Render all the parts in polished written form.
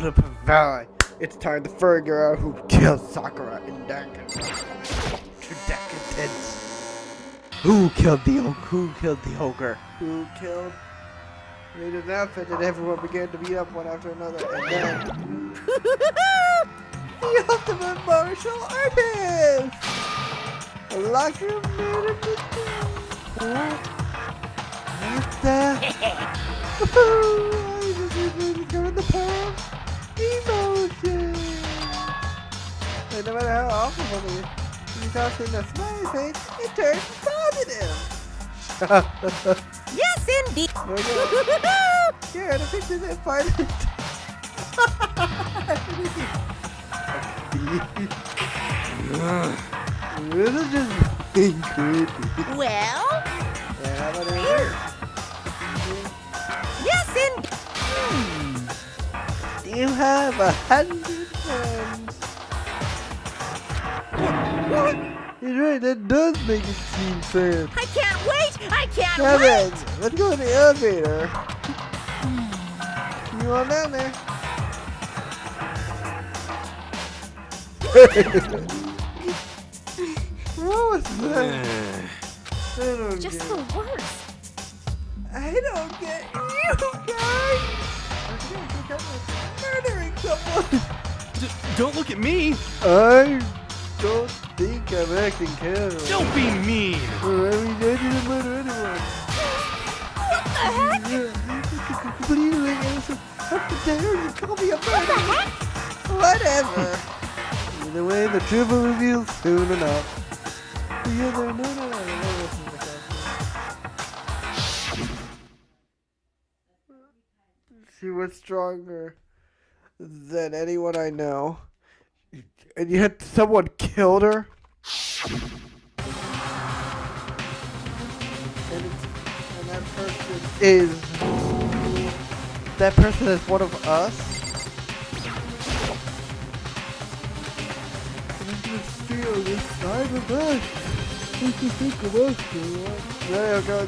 GoldenPrimvally. It's time to figure out who killed Sakura in Danganropa. To decadence. Who killed the ogre? Who killed? Made an outfit and everyone began to beat up one after another, and then the ultimate martial artist! Like a minute What's that? I just discovered the power of emotion! And no matter how awful it is, you toss in a smiley face, it turns positive! Yes, indeed. Here are the pictures and find it. This is just being creepy. Well? Yeah, how about here? Yes, indeed. Do you have 100 friends? What? You're right, that does make it seem fair. I can't wait. I can't Now then, wait. let's go in the elevator. You on down there? What was that? Just the worst. I don't get you guys. Murdering someone. Don't look at me. I don't think I'm acting casual. Don't be mean. I didn't murder anyone. What the heck? Yeah, completely innocent. How dare you call me a What the murderer? heck? Whatever. Either way, the truth will reveal soon enough. No. She was stronger than anyone I know. And yet someone killed her? And that person is... That person is one of us? I can feel this side of us. What do you think of us? There you go.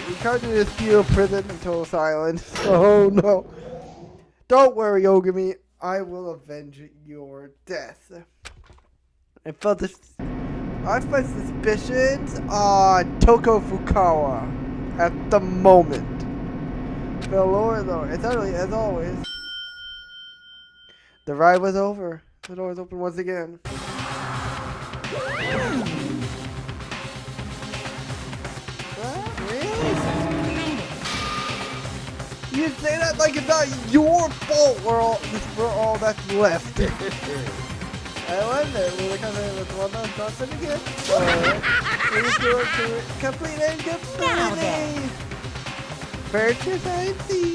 We can't do this steel prison until silence. Oh no. Don't worry, Ogami. I will avenge your death. I felt this. I my suspicions on Toko Fukawa at the moment. The lower though, it's utterly as always. The ride was over. The door is open once again. You say that like it's not your fault. We're all that's left. I wonder, will they come in with one last nonsense again? Please do it to complete and completely. Purchase I see.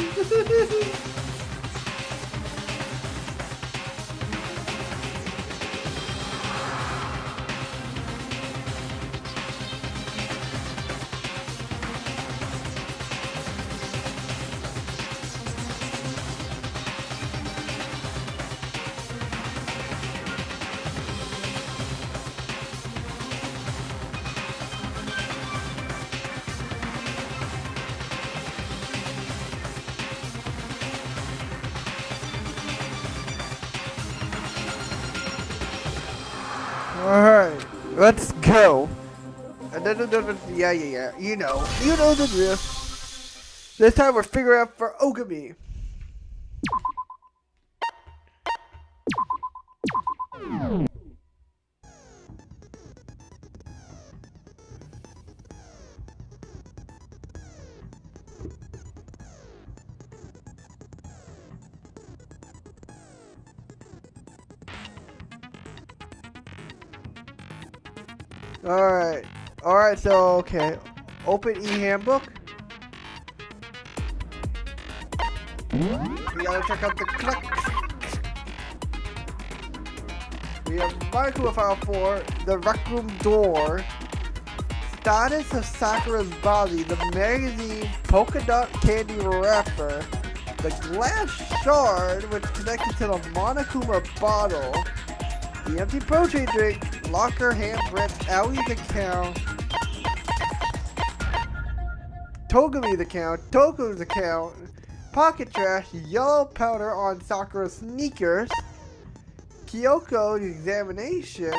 Alright, let's go. Yeah. You know the drill. This time we're figuring out for Ogami. Alright, so, okay. Open e-handbook. We gotta check out the click. We have Sakura file 4, the rec room door, status of Sakura's body, the magazine, polka dot candy wrapper, the glass shard, which connected to the Monokuma bottle, the empty protein drink, locker handprint, Ellie's account, Togami's account, Toko's account, Pocket Trash, yellow powder on Sakura's sneakers, Kyoko's examination,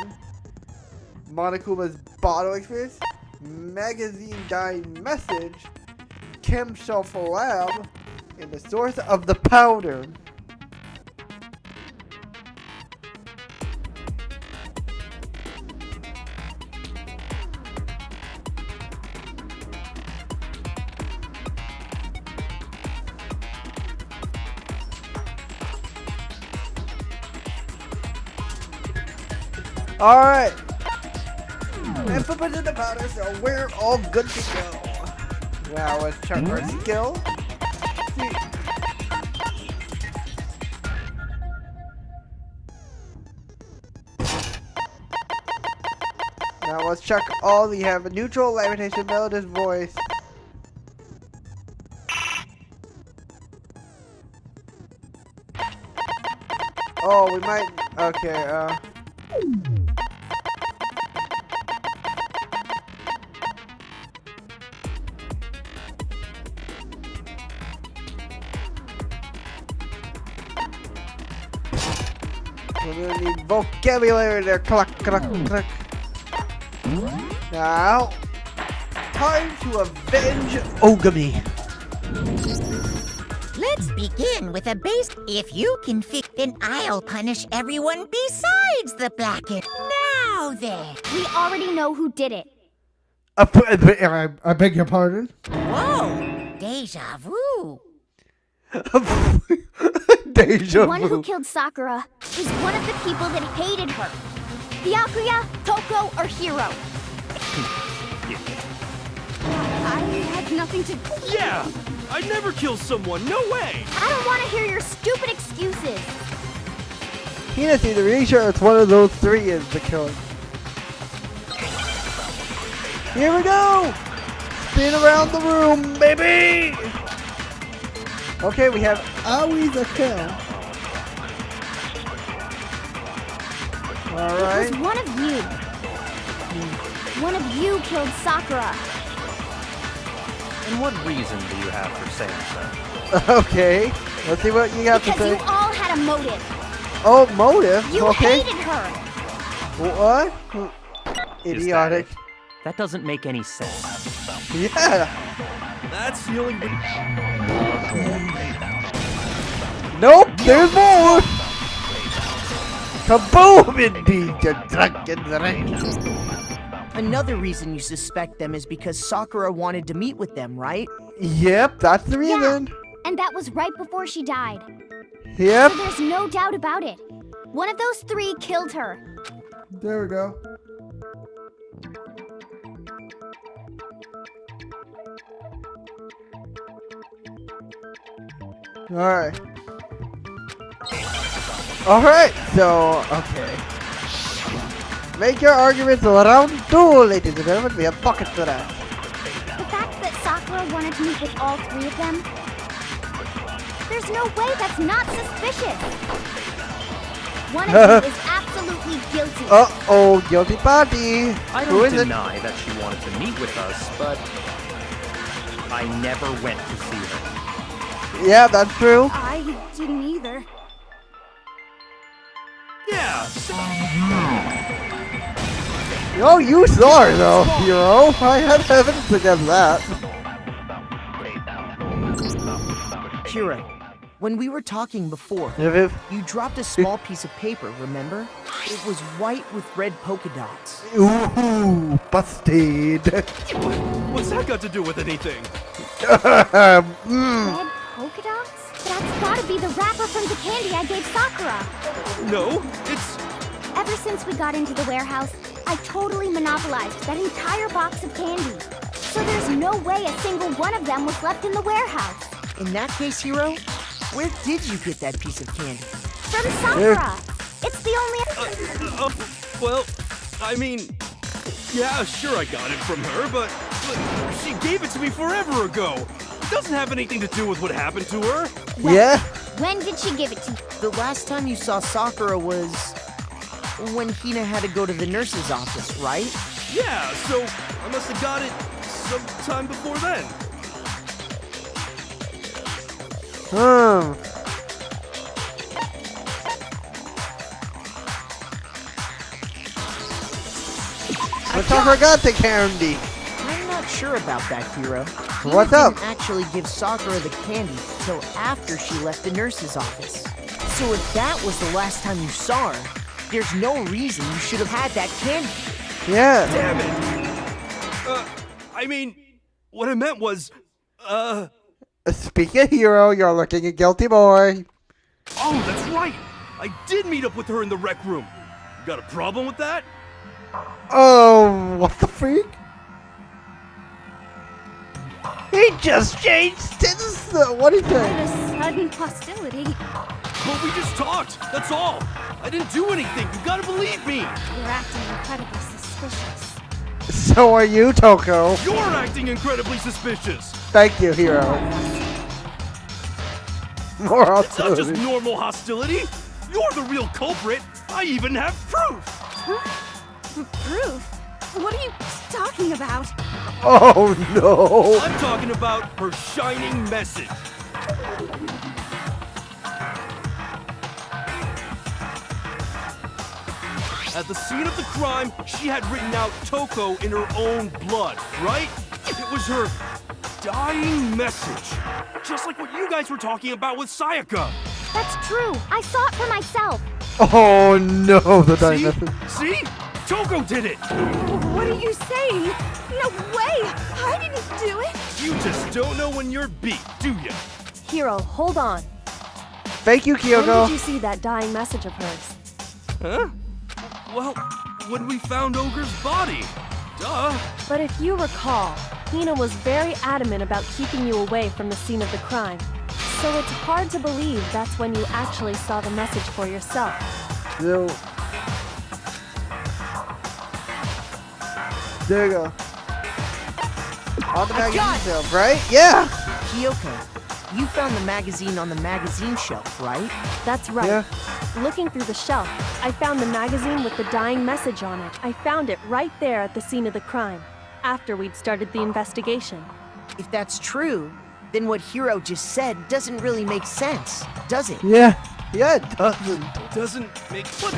Monokuma's bottle experience, magazine dying message, Chem Shelf Lab, and the source of the powder. Alright. And put in the powder, so we're all good to go. Now let's check our skill. See. Now let's check all. We have a neutral, lamentation, melodious voice. Oh, we might. Okay, we're gonna need vocabulary there. Cluck, cluck, cluck. Now, time to avenge Ogami. Let's begin with a base. If you can fix, then I'll punish everyone besides the Blackett. Now then. We already know who did it. I beg your pardon? Whoa! Deja vu. Deja The one who vu. killed Sakura is one of the people that hated her. Byakuya, Toko, or Hiro. I had nothing to do. Yeah! I'd never kill someone, no way! I don't want to hear your stupid excuses. Hina's either really sure it's one of those three is the killer. Here we go! Spin around the room, baby! Okay, we have Aoi's a kill. It Alright. was one of you. One of you killed Sakura. And what reason do you have for saying so? Okay. Let's see what you got to Because you say. all had a motive. Oh, motive? You Okay. hated her. What? Is Idiotic. That doesn't make any sense. Yeah. That's the only... Nope, there's more! Kaboom indeed, you drunken wretch. Another reason you suspect them is because Sakura wanted to meet with them, right? Yep, that's the reason. And that was right before she died. Yep. So there's no doubt about it. One of those three killed her. There we go. Alright. Alright, so, okay. Make your arguments around two, ladies and gentlemen. We have buckets for that. The fact that Sakura wanted to meet with all three of them, there's no way that's not suspicious. One of you is absolutely guilty. Uh-oh, guilty party. I Who don't is it? deny that she wanted to meet with us, but I never went to see her. Yeah, that's true. I didn't either. Yeah! Oh, you saw her though, hero. I had evidence against that. Kira, when we were talking before, If you dropped a small piece of paper, remember? It was white with red polka dots. ooh, busted. What's that got to do with anything? Mm. Red polka dots? That's gotta be the wrapper from the candy I gave Sakura. No, it's... Ever since we got into the warehouse, I totally monopolized that entire box of candy. So there's no way a single one of them was left in the warehouse. In that case, Hiro, where did you get that piece of candy? From Sakura. It's the only... well, I mean... Yeah, sure I got it from her, but she gave it to me forever ago. It doesn't have anything to do with what happened to her. Yeah. When did she give it to you? The last time you saw Sakura was when Hina had to go to the nurse's office, right? Yeah, so I must have got it sometime before then. But Sakura got the candy. I'm not sure about that, Hiro. Hina What's up? didn't actually give Sakura the candy till after she left the nurse's office. So if that was the last time you saw her, there's no reason you should have had that candy. Yeah. Damn it. I mean, what I meant was, Speaking of Hero, you're looking a guilty boy. Oh, that's right. I did meet up with her in the rec room. You got a problem with that? Oh, what the freak? He just changed his. What do you think? What a sudden hostility. Well, we just talked. That's all. I didn't do anything. You gotta believe me. You're acting incredibly suspicious. So are you, Toko. You're acting incredibly suspicious. Thank you, Hero. More It's not just hostility. normal hostility. You're the real culprit. I even have proof. Proof? What are you talking about? Oh no. I'm talking about her shining message. At the scene of the crime, she had written out Toko in her own blood, right? It was her dying message. Just like what you guys were talking about with Sayaka. That's true. I saw it for myself. Oh no, the See? dinosaur. See? Toko did it! What are you saying? No way! I didn't do it! You just don't know when you're beat, do ya? Hiro, hold on. Thank you, When did you Kyoko. see that dying message of hers? Huh? Well, when we found Ogre's body. Duh. But if you recall, Hina was very adamant about keeping you away from the scene of the crime. So it's hard to believe that's when you actually saw the message for yourself. No. There you go. On the magazine shelf, right? Yeah. Kyoko, you found the magazine on the magazine shelf, right? That's right. Yeah. Looking through the shelf, I found the magazine with the dying message on it. I found it right there at the scene of the crime, after we'd started the investigation. If that's true, then what Hiro just said doesn't really make sense, does it? Yeah. Yeah, it doesn't. What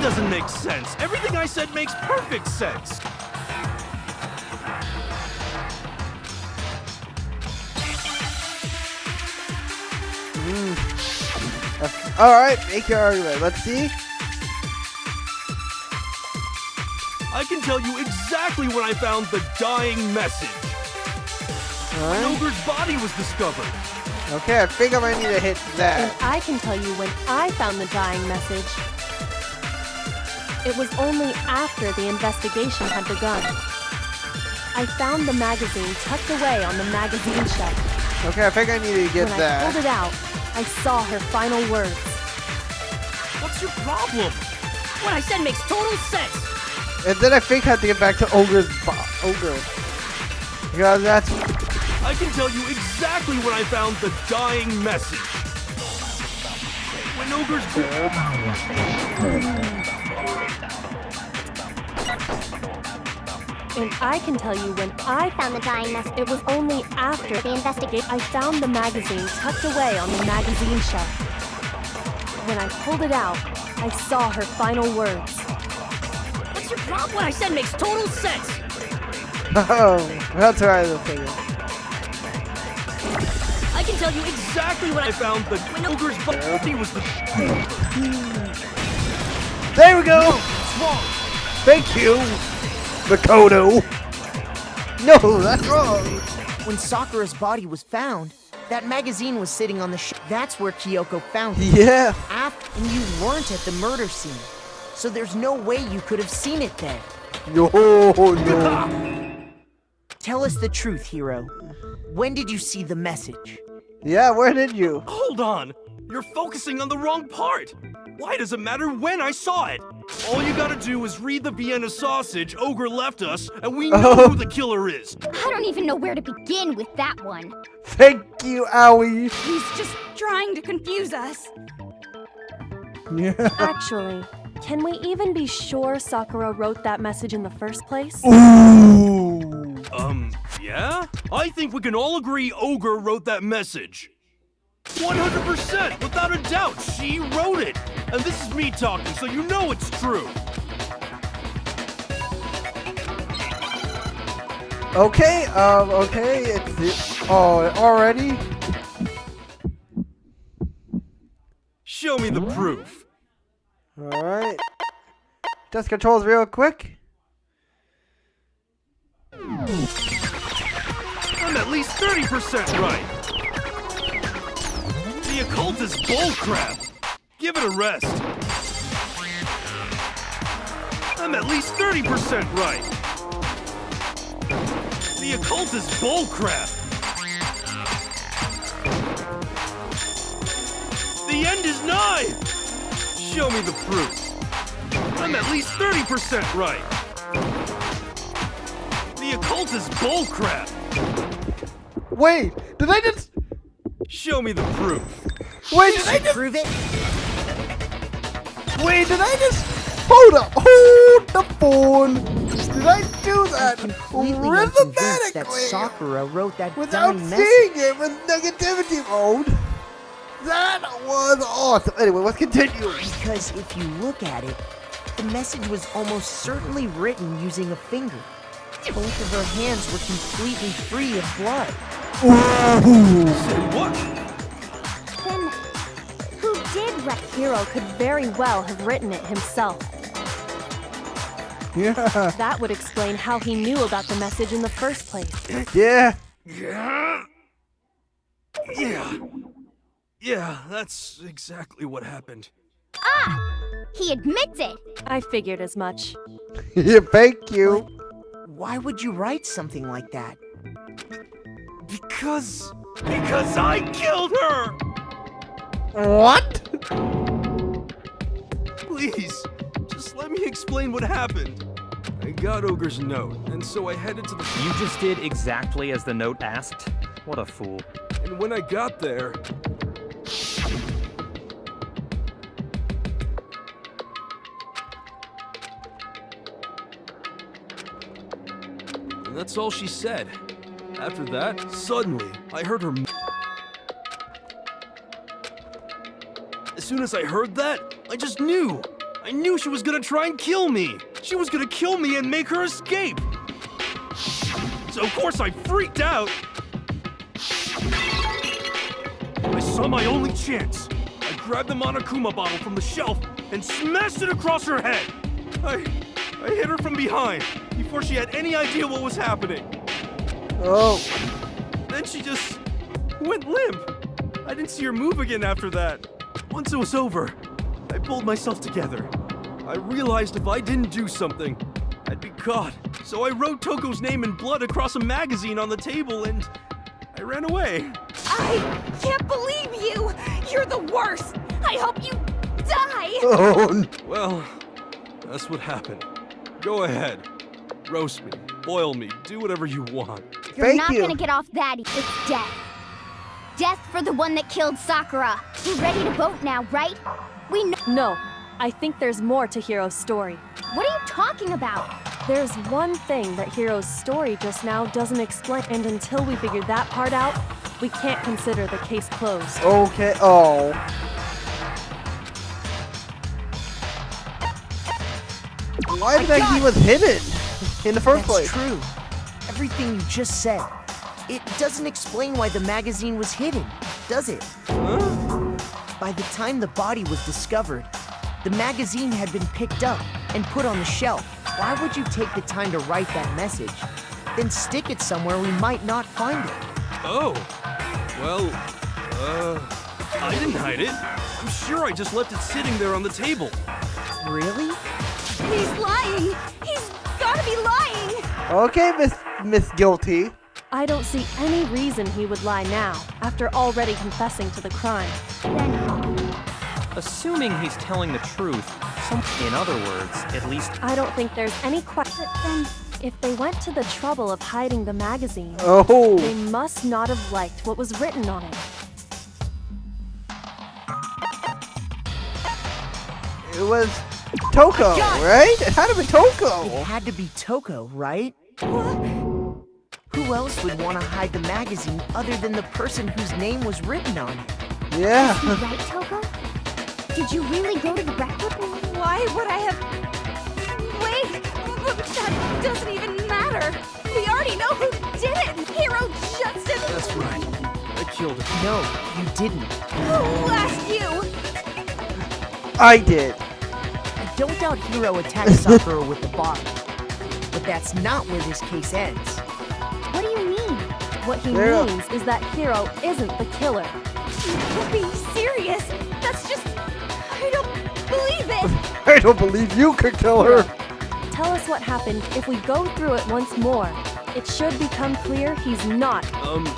doesn't make sense? Everything I said makes perfect sense. Alright, make your argument. Let's see. I can tell you exactly when I found the dying message. When Alright. Ogre's body was discovered. Okay, I think I might need to hit And that. I can tell you when I found the dying message. It was only after the investigation had begun. I found the magazine tucked away on the magazine shelf. Okay, I think I need to get When I pulled that. it out, I saw her final words. What's your problem? What I said makes total sense. And then I think I have to get back to Ogre. Because that's. I can tell you exactly when I found the dying message. When Ogre's And I can tell you when I Found the dying message. It was only after The investigation. I found the magazine tucked away on the magazine shelf. When I pulled it out, I saw her final words. What's your problem? What I said makes total sense. Oh, that's right, I figured. I can tell you exactly when I found the Ogre's body was the. There we go! What's wrong? Thank you, Makoto. No, that's wrong. When Sakura's body was found, that magazine was sitting on the shelf. That's where Kyoko found it. Yeah. And you weren't at the murder scene, so there's no way you could have seen it then. No, no. Tell us the truth, Hiro. When did you see the message? Yeah, where did you? Hold on. You're focusing on the wrong part. Why does it matter when I saw it? All you gotta do is read the Vienna sausage Ogre left us, and we know who the killer is. I don't even know where to begin with that one. Thank you, Owie. He's just trying to confuse us. Yeah. Actually, can we even be sure Sakura wrote that message in the first place? Ooh. Yeah? I think we can all agree Ogre wrote that message. 100%, without a doubt, she wrote it. And this is me talking, so you know it's true. Okay, already? Show me the proof. Alright. Test controls real quick. I'm at least 30% right. The occult is bullcrap. Give it a rest. I'm at least 30% right. The occult is bullcrap. The end is nigh. Show me the proof. I'm at least 30% right. The occult is bullcrap. Wait, did I just... Show me the proof. Wait, did I just... Prove it. Wait, did I just... Hold up, hold the phone. Did I do that Completely unconvinced that rhythmatically Sakura wrote that without dying seeing message. it with negativity mode? That was awesome. Anyway, let's continue. Because if you look at it, the message was almost certainly written using a finger. Both of her hands were completely free of blood. Say what? Then, who did write? Hiro could very well have written it himself. Yeah. That would explain how he knew about the message in the first place. Yeah. Yeah, that's exactly what happened. Ah! He admits it! I figured as much. Yeah, thank you. Why would you write something like that? Because I killed her! What? Please, just let me explain what happened. I got Ogre's note, and so I headed to the... You just did exactly as the note asked? What a fool. And when I got there... And that's all she said. After that, suddenly, I heard her... As soon as I heard that, I just knew. I knew she was gonna try and kill me. She was gonna kill me and make her escape. So of course I freaked out. I saw my only chance. I grabbed the Monokuma bottle from the shelf and smashed it across her head. I hit her from behind before she had any idea what was happening. Oh. Then she just went limp. I didn't see her move again after that. Once it was over, I pulled myself together. I realized if I didn't do something, I'd be caught. So I wrote Toko's name in blood across a magazine on the table and I ran away. I can't believe you! You're the worst! I hope you die! Oh. Well, that's what happened. Go ahead. Roast me, boil me, do whatever you want. You're Thank not you. gonna get off that. It's death. Death for the one that killed Sakura. We're ready to vote now, right? We know. No, I think there's more to Hiro's story. What are you talking about? There's one thing that Hiro's story just now doesn't explain, and until we figure that part out, we can't consider the case closed. Okay. Oh. Why did I think he was hidden in the first place? That's true. Everything you just said. It doesn't explain why the magazine was hidden, does it? Huh? By the time the body was discovered, the magazine had been picked up and put on the shelf. Why would you take the time to write that message, then stick it somewhere we might not find it? Oh. Well, I didn't hide it. I'm sure I just left it sitting there on the table. Really? He's lying! He's gotta be lying! Okay, Miss Guilty. I don't see any reason he would lie now, after already confessing to the crime. Assuming he's telling the truth, in other words, at least I don't think there's any question. Then, if they went to the trouble of hiding the magazine, they Oh. must not have liked what was written on it. It was Toko, right? It had to be Toko. It had to be Toko, right? Who who else would want to hide the magazine other than the person whose name was written on it? Yeah. You right, Toko? Did you really go to the wreck room? Why would I have... Wait! That doesn't even matter! We already know who did it! Hero just did... That's right. I killed him. No, you didn't. Who asked you? I did. I don't doubt Hiro attacked Sakura with the bottle. But that's not where this case ends. What do you mean? What he Yeah. means is that Hiro isn't the killer. You can't be serious! That's just... I don't believe it! I don't believe you could kill her. Tell us what happened if we go through it once more. It should become clear he's not.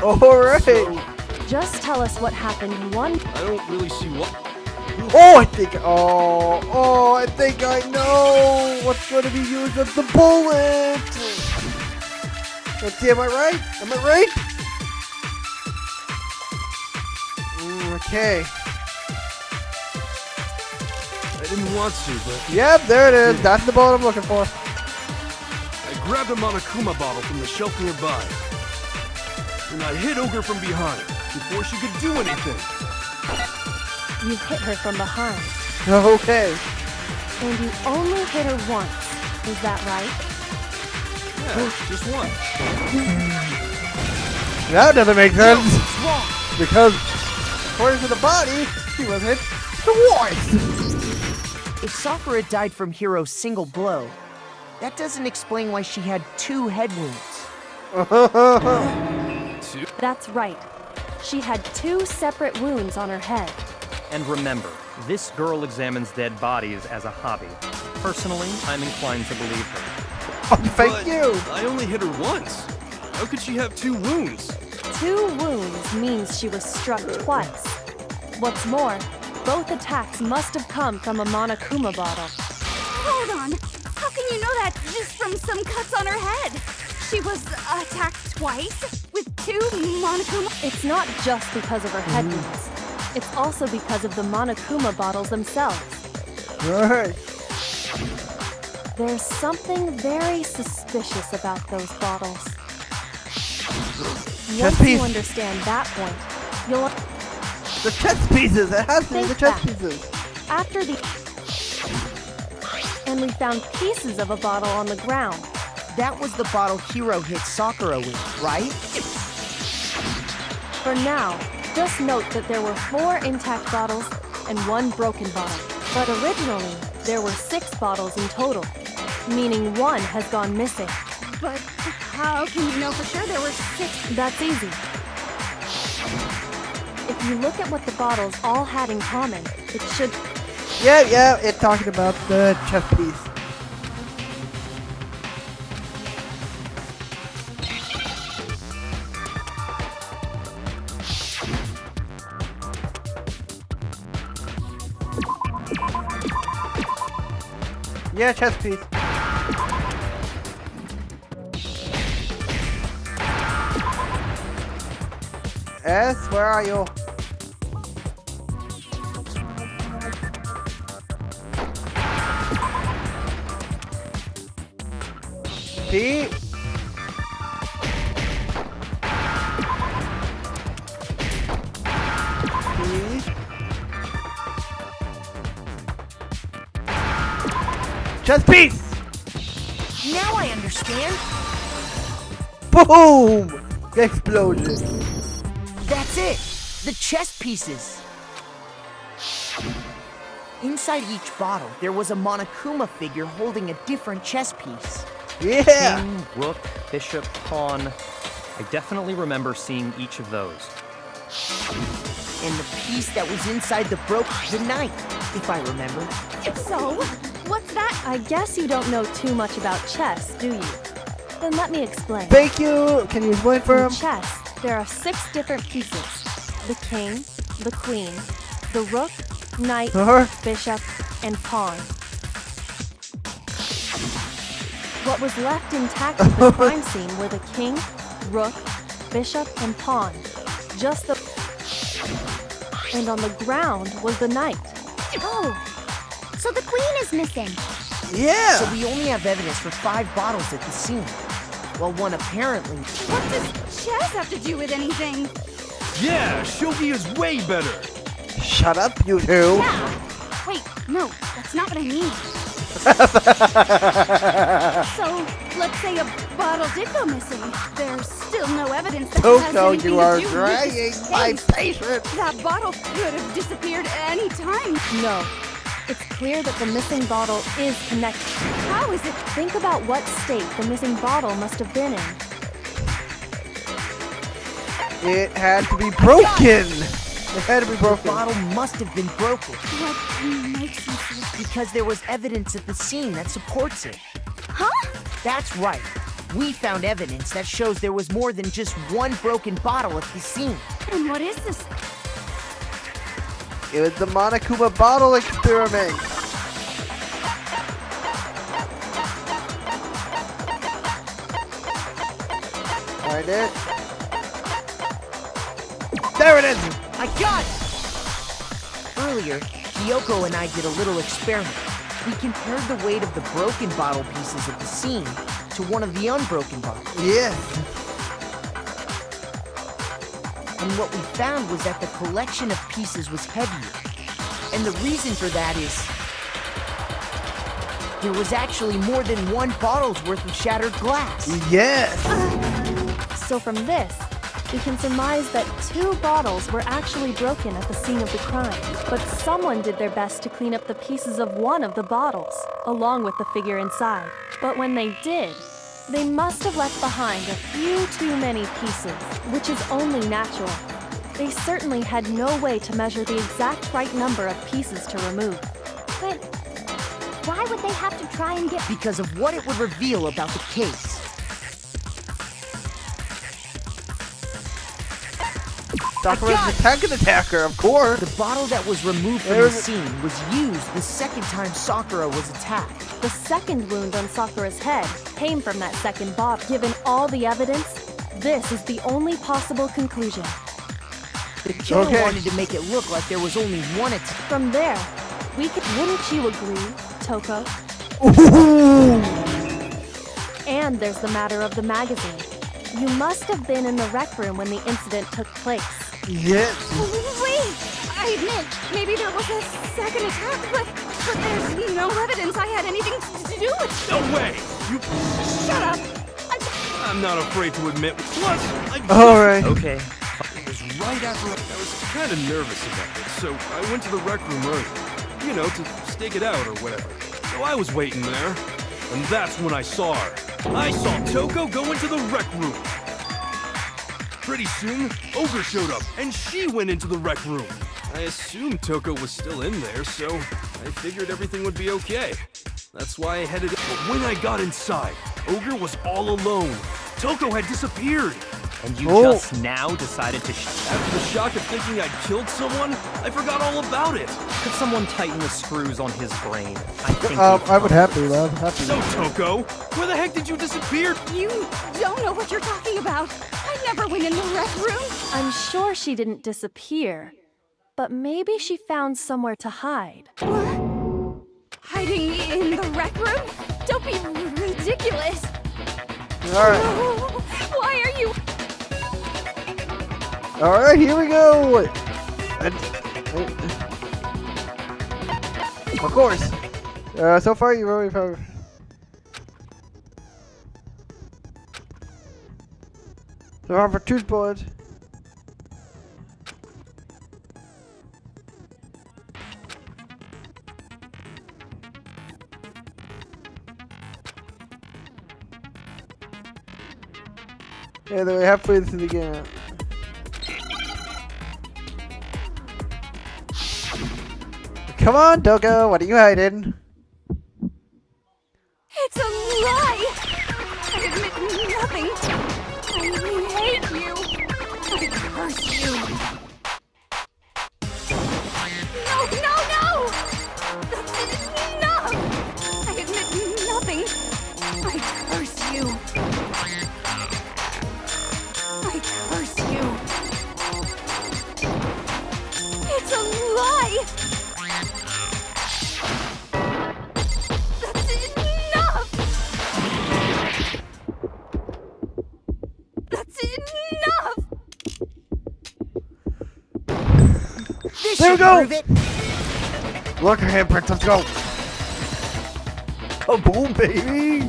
Alright. So, Just tell us what happened one... I don't really see what... Oh, I think. Oh, I think I know what's going to be used as the bullet. Let's see. Am I right? Am I right? Okay. I didn't want to, but Yep, there it is. That's the bullet I'm looking for. I grabbed a Monokuma bottle from the shelf nearby. And I hit Ogre from behind before she could do anything. You hit her from behind. Okay. And you only hit her once. Is that right? Yeah, just one. That doesn't make sense. What's wrong? Because, according to the body, she was hit twice. If Sakura died from Hiro's single blow, that doesn't explain why she had 2 head wounds. That's right. She had 2 separate wounds on her head. And remember, this girl examines dead bodies as a hobby. Personally, I'm inclined to believe her. Oh, thank But you. I only hit her once. How could she have 2 wounds? 2 wounds means she was struck twice. What's more, both attacks must have come from a Monokuma bottle. Hold on! How can you know that just from some cuts on her head? She was attacked twice? With 2 Monokuma... It's not just because of her head wounds. It's also because of the Monokuma bottles themselves. Alright. There's something very suspicious about those bottles. Once piece. you understand that point, you'll... The chest pieces. It has to be Think the chest back. pieces. After the... And we found pieces of a bottle on the ground. That was the bottle Hiro hit Sakura with, right? For now, just note that there were 4 intact bottles and 1 broken bottle. But originally, there were 6 bottles in total, meaning 1 has gone missing. But how can you know for sure there were 6? That's easy. If you look at what the bottles all had in common, it should... Yeah, it's talking about the chest piece. Yeah, chest piece. S, where are you? P. P. Chest piece! Now I understand. Boom! Explosion. That's it! The chess pieces! Inside each bottle, there was a Monokuma figure holding a different chess piece. Yeah! King, rook, bishop, pawn. I definitely remember seeing each of those. And the piece that was inside the broke the knight, if I remember. So, what's that? I guess you don't know too much about chess, do you? Then let me explain. Thank you! Can you explain for In him? chess, there are 6 different pieces. The king, the queen, the rook, knight, Uh-huh. bishop, and pawn. What was left intact at the crime scene were the king, rook, bishop, and pawn. Just the... And on the ground was the knight. Oh, so the queen is missing. Yeah! So we only have evidence for 5 bottles at the scene. while one apparently... What does Chaz have to do with anything? Yeah, Shogi is way better. Shut up, you two. Yeah. Wait, no, that's not what I mean. So, let's say a bottle did go missing. There's still no evidence that it has Toko, anything you to are do with dragging this my case. patience. That bottle could have disappeared at any time. No. It's clear that the missing bottle is connected. How is it? Think about what state the missing bottle must have been in. It had to be broken. It had to be The broken. bottle must have been broken What makes you say? because there was evidence at the scene that supports it. Huh? That's right. We found evidence that shows there was more than just one broken bottle at the scene. And what is this? It was the Monokuma bottle experiment. Find it. There it is. I got it! Earlier, Kyoko and I did a little experiment. We compared the weight of the broken bottle pieces at the scene to one of the unbroken bottles. Yes. And what we found was that the collection of pieces was heavier. And the reason for that is there was actually more than one bottle's worth of shattered glass. Yes. So from this, we can surmise that 2 bottles were actually broken at the scene of the crime. But someone did their best to clean up the pieces of one of the bottles, along with the figure inside. But when they did, they must have left behind a few too many pieces, which is only natural. They certainly had no way to measure the exact right number of pieces to remove. But why would they have to try and get... Because of what it would reveal about the case. Sakura's the second attacker, of course. The bottle that was removed from the scene was used the second time Sakura was attacked. The second wound on Sakura's head came from that second bottle. Given all the evidence, this is the only possible conclusion. The killer Okay. wanted to make it look like there was only one attack. From there, we could... Wouldn't you agree, Toko? And there's the matter of the magazine. You must have been in the rec room when the incident took place. Yes. Wait! I admit, maybe there was a second attack, but there's no evidence I had anything to do with it. No way! You... Shut up! I'm not afraid to admit. Plus, I... All right. Okay. It was right after I was kind of nervous about it, so I went to the rec room early. You know, to stake it out or whatever. So I was waiting there, and that's when I saw her. I saw Toko go into the rec room. Pretty soon, Ogre showed up, and she went into the rec room. I assumed Toko was still in there, so I figured everything would be okay. That's why I headed. But when I got inside, Ogre was all alone. Toko had disappeared. And you Oh. just now decided to After the shock of thinking I'd killed someone, I forgot all about it. Could someone tighten the screws on his brain? I think I would happily, love. Happy. So, Toko, where the heck did you disappear? You don't know what you're talking about. I never went in the rec room. I'm sure she didn't disappear, but maybe she found somewhere to hide. What? Hiding in the rec room? Don't be ridiculous. All right. Why are you... All right, here we go. Of course. So far, you've already found. So far for 2 bullets. Yeah, then we're halfway through the game. Come on, Toko, what are you hiding? It's a lie! I admit nothing. I hate you. I curse you. No, no, no! That's enough! I admit nothing. I curse you. I curse you. It's a lie! That's enough! This There we should go. prove it. Look at handprints. Let's go. Kaboom, baby.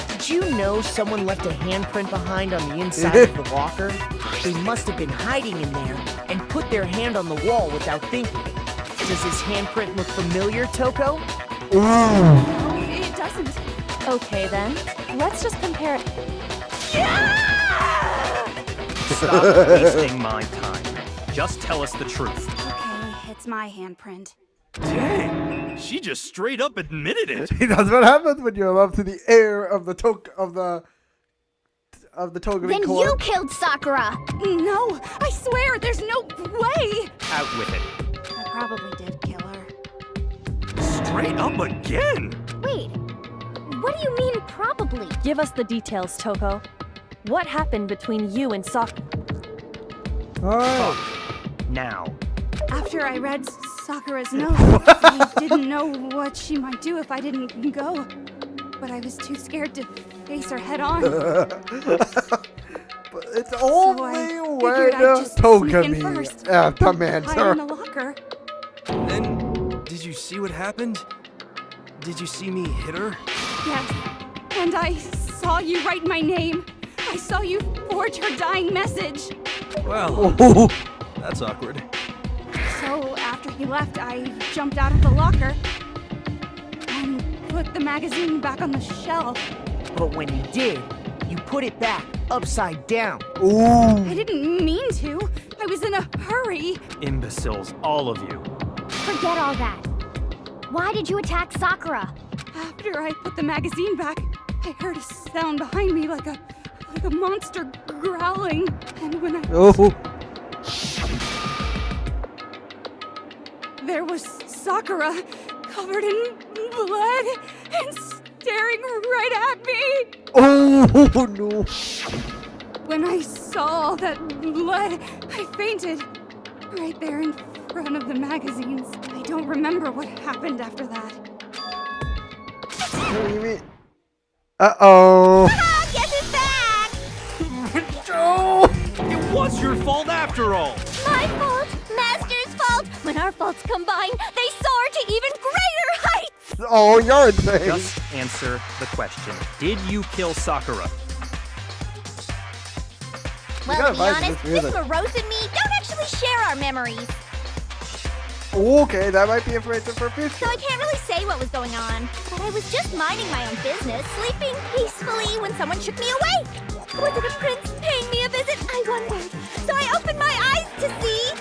Did you know someone left a handprint behind on the inside of the locker? They must have been hiding in there and put their hand on the wall without thinking. Does this handprint look familiar, Toko? Ooh. It doesn't. Okay then, let's just compare it. Stop wasting my time. Just tell us the truth. Okay, it's my handprint. Dang, she just straight up admitted it. That's what happens when you're up to the air of the Togami Then core. you killed Sakura! No, I swear, there's no way! Out with it. I probably did kill her. Straight up again. Wait, what do you mean probably? Give us the details, Toko. What happened between you and Sakura? Alright. Now. After I read Sakura's note, I didn't know what she might do if I didn't go. But I was too scared to face her head on. But it's I only figured when I'd just sneak in Togami first. the Hide in answer. the locker. Then, did you see what happened? Did you see me hit her? Yes, and I saw you write my name. I saw you forge her dying message. Well, that's awkward. So after he left, I jumped out of the locker and put the magazine back on the shelf. But when you did, you put it back upside down. I didn't mean to. I was in a hurry. Imbeciles, all of you. Forget all that. Why did you attack Sakura? After I put the magazine back, I heard a sound behind me like a monster growling. And when I there was Sakura covered in blood and staring right at me. Oh no. When I saw all that blood, I fainted right there in front of the magazines. I don't remember what happened after that. What do you mean? Uh-oh. Guess it's back! It was your fault after all. My fault! Master's fault! When our faults combine, they soar to even greater heights! Oh, you're insane. Just answer the question. Did you kill Sakura? Well, gotta to be buy honest, this Miss music. Morose and me don't actually share our memories. Okay, that might be information for future. So I can't really say what was going on. But I was just minding my own business, sleeping peacefully when someone shook me awake. Was it a prince paying me a visit? I wondered. So I opened my eyes to see...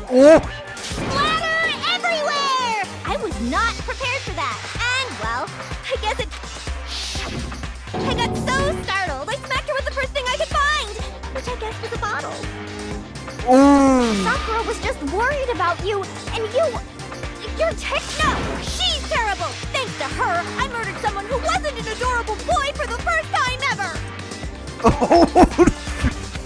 Splatter everywhere! I was not prepared for that. And, well, I guess it... I got so startled, I smacked her with the first thing I could find. Which I guess was a bottle. Sakura was just worried about you, and you're no, she's terrible. Thanks to her, I murdered someone who wasn't an adorable boy for the first time ever.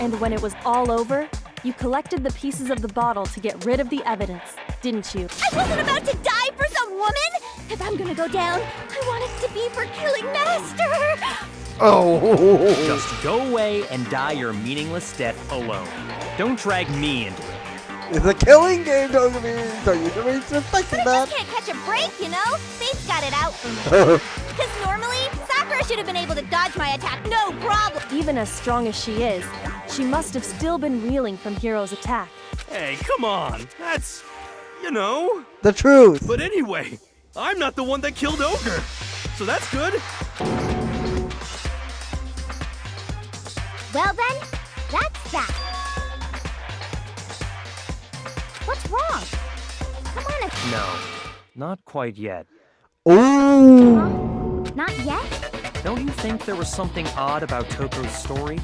And when it was all over, you collected the pieces of the bottle to get rid of the evidence, didn't you? I wasn't about to die for some woman. If I'm gonna go down, I want it to be for killing Master. Just go away and die your meaningless death alone. Don't drag me into it. It's a killing game, Togami. So you should be suspecting But I that. just can't catch a break, you know? Fate's got it out for me. Because normally, Sakura should have been able to dodge my attack, no problem. Even as strong as she is, she must have still been reeling from Hiro's attack. Hey, come on. That's, you know. The truth. But anyway, I'm not the one that killed Ogre. So that's good. Well then, that's that. What's wrong? Come on, No, not quite yet. not yet? Don't you think there was something odd about Toko's story?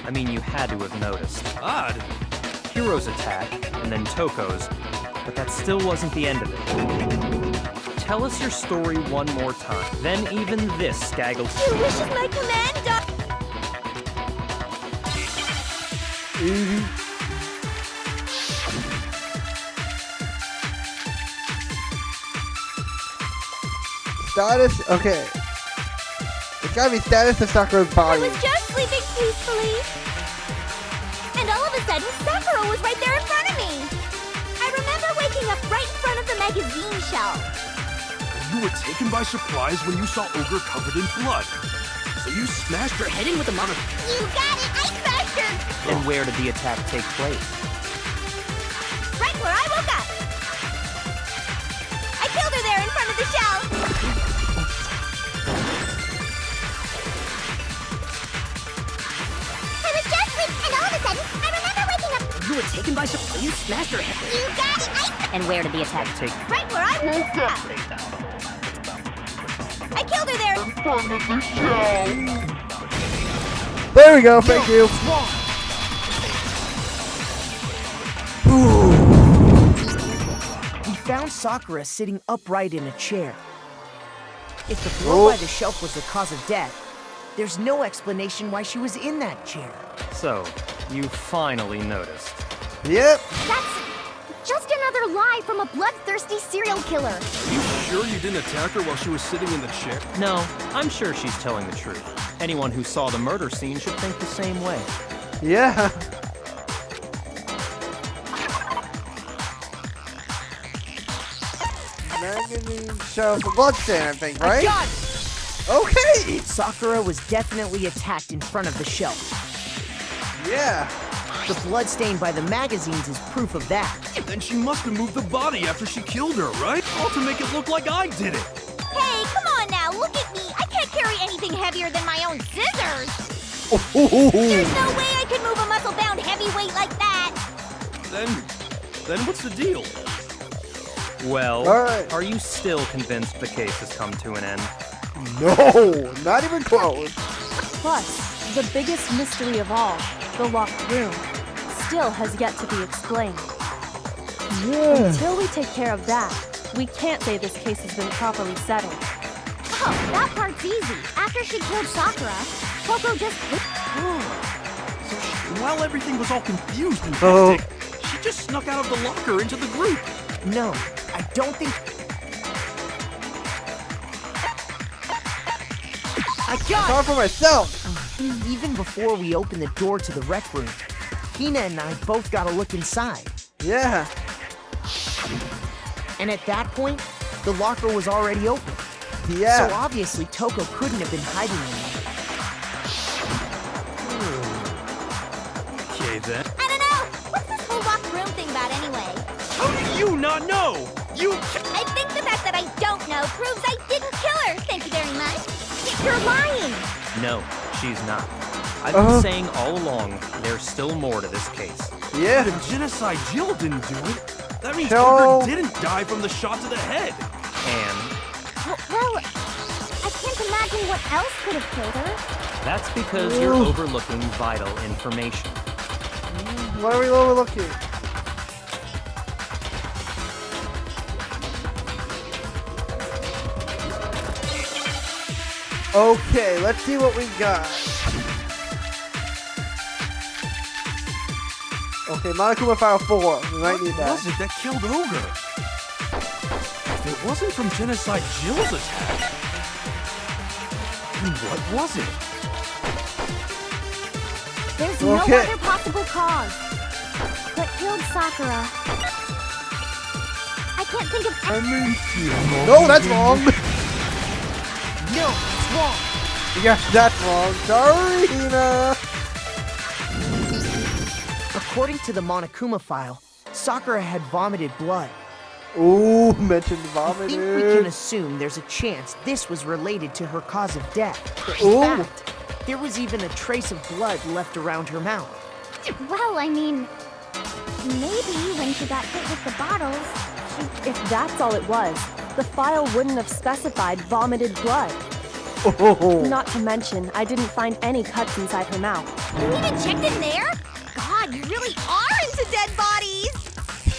I mean, you had to have noticed. Odd. Hiro's attack, and then Toko's, but that still wasn't the end of it. Tell us your story one more time. Then even this Skaggle... Your wish is my command, Status, okay. It's gotta be status of Sakura's I body. was just sleeping peacefully. And all of a sudden, Sakura was right there in front of me. I remember waking up right in front of the magazine shelf. You were taken by surprise when you saw Ogre covered in blood. So you smashed her head in with a mono... You got it! I smashed her! And where did the attack take place? Right where I woke up. I killed her there in front of the shelf. I was just sleeping, and all of a sudden, I remember waking up. You were taken by surprise. You smashed her head. You got it! And where did the attack take? Right where I woke up. I killed her there. There we go, thank you. We found Sakura sitting upright in a chair. If the blow by the shelf was the cause of death, there's no explanation why she was in that chair. So, you finally noticed. Yep. That's just another lie from a bloodthirsty serial killer. Are you sure you didn't attack her while she was sitting in the chair? No, I'm sure she's telling the truth. Anyone who saw the murder scene should think the same way. Yeah. Magazine shelf for bloodstain, I think, right? I got it! Okay. Sakura was definitely attacked in front of the shelf. Yeah. The bloodstain by the magazines is proof of that. Then she must have moved the body after she killed her, right? All to make it look like I did it. Hey, come on now, look at me. I can't carry anything heavier than my own scissors. There's no way I could move a muscle-bound heavyweight like that. Then what's the deal? Well, All right. are you still convinced the case has come to an end? No, not even close. Plus, the biggest mystery of all, the locked room, still has yet to be explained. Yeah. Until we take care of that, we can't say this case has been properly settled. Oh, that part's easy. After she killed Sakura, Coco just... So while everything was all confused and Oh. hectic, she just snuck out of the locker into the group. No, I don't think... I got Talk for myself. it! Even before we opened the door to the rec room, Hina and I both got a look inside. Yeah. And at that point, the locker was already open. Yeah. So obviously Toko couldn't have been hiding in there. Okay then. I don't know. What's this whole locked room thing about anyway? How do you not know? You... I think the fact that I don't know proves I didn't kill her. Thank you very much. You're lying. No, she's not. I've been saying all along, there's still more to this case. Yeah. If Genocide Jill didn't do it, that means So- Ogre didn't die from the shot to the head. And Well, I can't imagine what else could have killed her. that's because you're overlooking vital information. What are we overlooking? Okay, let's see what we got. Okay, Monokuma File 4. We might need What that. was it that killed Ogre? If it wasn't from Genocide Jill's attack, then what was it? There's no Okay. other possible cause. What killed Sakura? I can't think of... No, that's wrong. No, it's wrong. Yes, that's wrong. Sorry, Hina. According to the Monokuma file, Sakura had vomited blood. Ooh, mentioned I think we can vomited. assume there's a chance this was related to her cause of death. Ooh. In fact, there was even a trace of blood left around her mouth. Well, I mean... Maybe when she got hit with the bottles, If that's all it was, the file wouldn't have specified vomited blood. Oh. Not to mention, I didn't find any cuts inside her mouth. you even checked in there? God, you really are into dead bodies!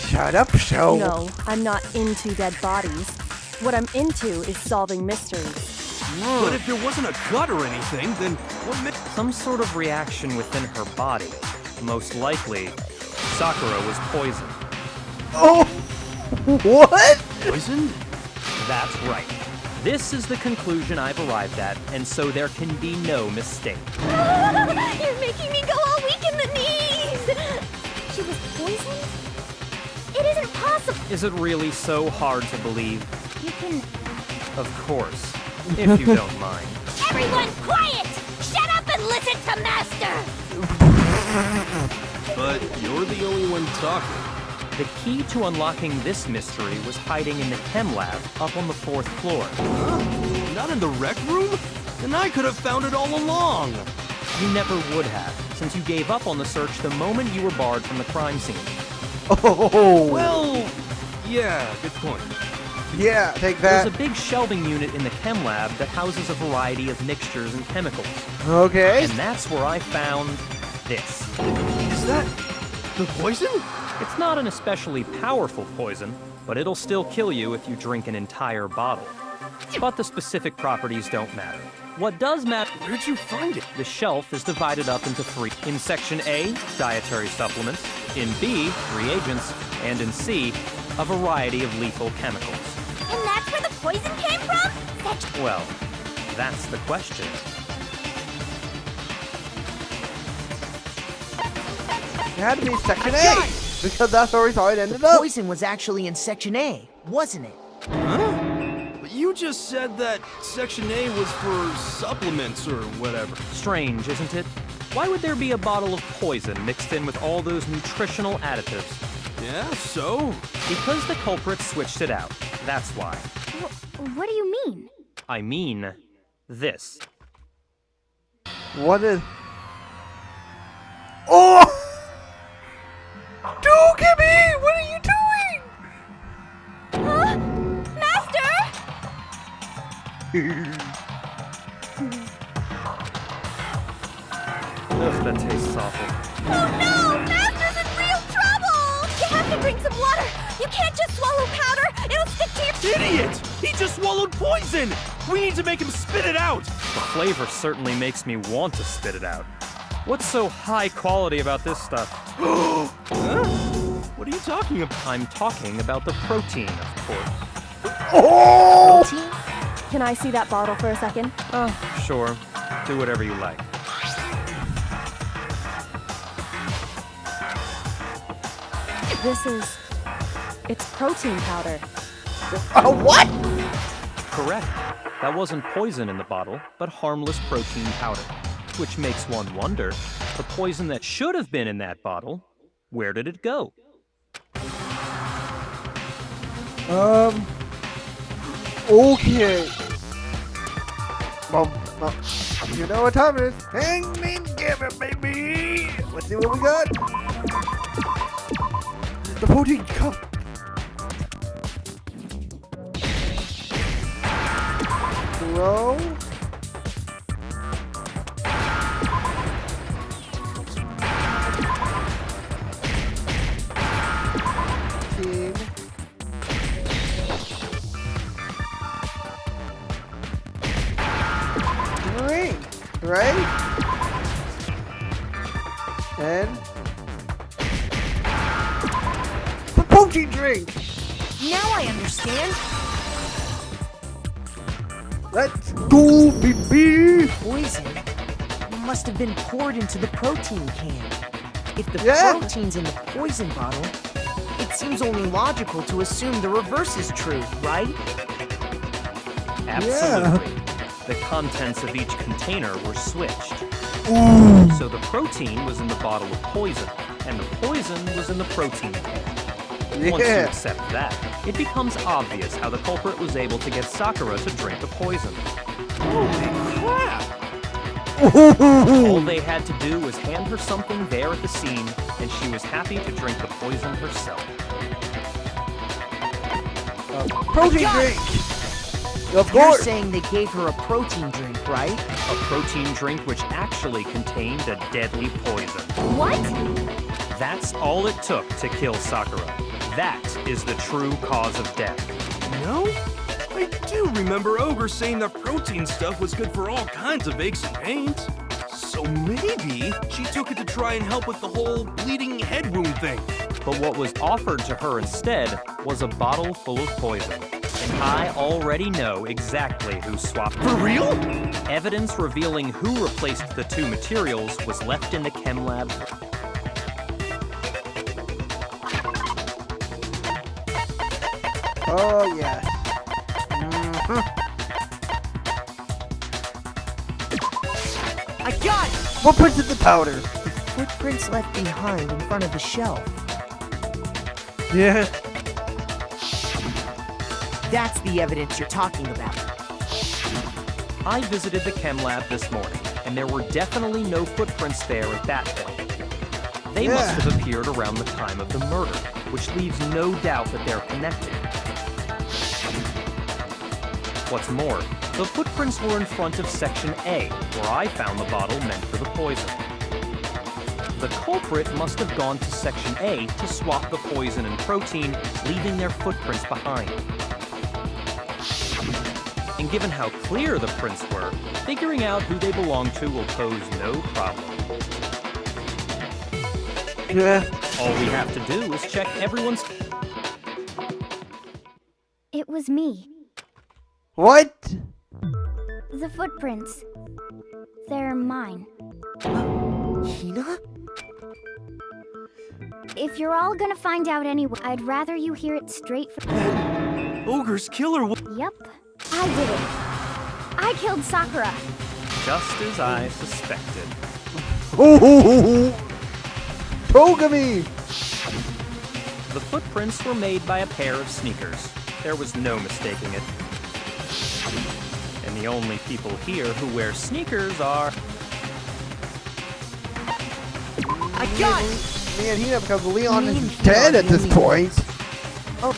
Shut up, show. No, I'm not into dead bodies. What I'm into is solving mysteries. But if there wasn't a cut or anything, then what made... Some sort of reaction within her body. Most likely, Sakura was poisoned. Oh. What? Poisoned? That's right. This is the conclusion I've arrived at, and so there can be no mistake. You're making me go all weak in the knees! She was poisoned? It isn't possible! Is it really so hard to believe? You can... Of course, if you don't mind. Everyone quiet! Shut up and listen to Master! But you're the only one talking. The key to unlocking this mystery was hiding in the chem lab up on the 4th floor. Huh? Not in the rec room? Then I could have found it all along. You never would have, since you gave up on the search the moment you were barred from the crime scene. Oh. Well, yeah, good point. Yeah, take that. There's a big shelving unit in the chem lab that houses a variety of mixtures and chemicals. Okay. And that's where I found this. Is that the poison? It's not an especially powerful poison, but it'll still kill you if you drink an entire bottle. But the specific properties don't matter. What does matter... Where'd you find it? The shelf is divided up into 3. In Section A, dietary supplements. In B, reagents. And in C, a variety of lethal chemicals. And that's where the poison came from? Well, that's the question. It had to be Section A, because that's where we thought it ended up. Poison was actually in Section A, wasn't it? Huh? But you just said that Section A was for supplements or whatever. Strange, isn't it? Why would there be a bottle of poison mixed in with all those nutritional additives? Yeah, so? Because the culprit switched it out. That's why. What do you mean? I mean, this. What is... Oh! Don't get me! What are you doing? Huh? Master! Ugh, that tastes awful. Oh no! Master's in real trouble! You have to drink some water! You can't just swallow powder! It'll stick to your... Idiot! He just swallowed poison! We need to make him spit it out! The flavor certainly makes me want to spit it out. What's so high quality about this stuff? Huh? What are you talking about? I'm talking about the protein, of course. Oh! Protein? Can I see that bottle for a second? Sure. Do whatever you like. It's protein powder. What? Correct. That wasn't poison in the bottle, but harmless protein powder. Which makes one wonder, the poison that should have been in that bottle, where did it go? Okay. You know what time it is. Hang me together, baby. Let's see what we got. The protein cup. Throw. Right? And the protein drink. Now I understand. Let's go, baby. Poison must have been poured into the protein can. If the protein's in the poison bottle, it seems only logical to assume the reverse is true, right? Absolutely. The contents of each container were switched. Ooh. So the protein was in the bottle of poison, and the poison was in the protein can. Yeah. Once you accept that, it becomes obvious how the culprit was able to get Sakura to drink the poison. Holy crap! All they had to do was hand her something there at the scene, and she was happy to drink the poison herself. Protein drink. Of You're course. saying they gave her a protein drink, right? A protein drink which actually contained a deadly poison. What? That's all it took to kill Sakura. That is the true cause of death. No? I do remember Ogre saying that protein stuff was good for all kinds of aches and pains. So maybe she took it to try and help with the whole bleeding head wound thing. But what was offered to her instead was a bottle full of poison. I already know exactly who swapped. For real? Evidence revealing who replaced the two materials was left in the chem lab. Oh, yes. I got it! Footprints in the powder. Footprints left behind in front of the shelf. Yeah. That's the evidence you're talking about. I visited the chem lab this morning, and there were definitely no footprints there at that point. They must have appeared around the time of the murder, which leaves no doubt that they're connected. What's more, the footprints were in front of Section A, where I found the bottle meant for the poison. The culprit must have gone to Section A to swap the poison and protein, leaving their footprints behind. And given how clear the prints were, figuring out who they belong to will pose no problem. Yeah. All we have to do is check everyone's... It was me. What? The footprints. They're mine. Hina? If you're all gonna find out anyway, I'd rather you hear it straight from... Ogre's killer. Yep, I did it. I killed Sakura. Just as I suspected. Oh, Togami! The footprints were made by a pair of sneakers. There was no mistaking it. And the only people here who wear sneakers are... I got it! Me and Hina, because Leon Me and is Hina dead are at this the only point. Oh.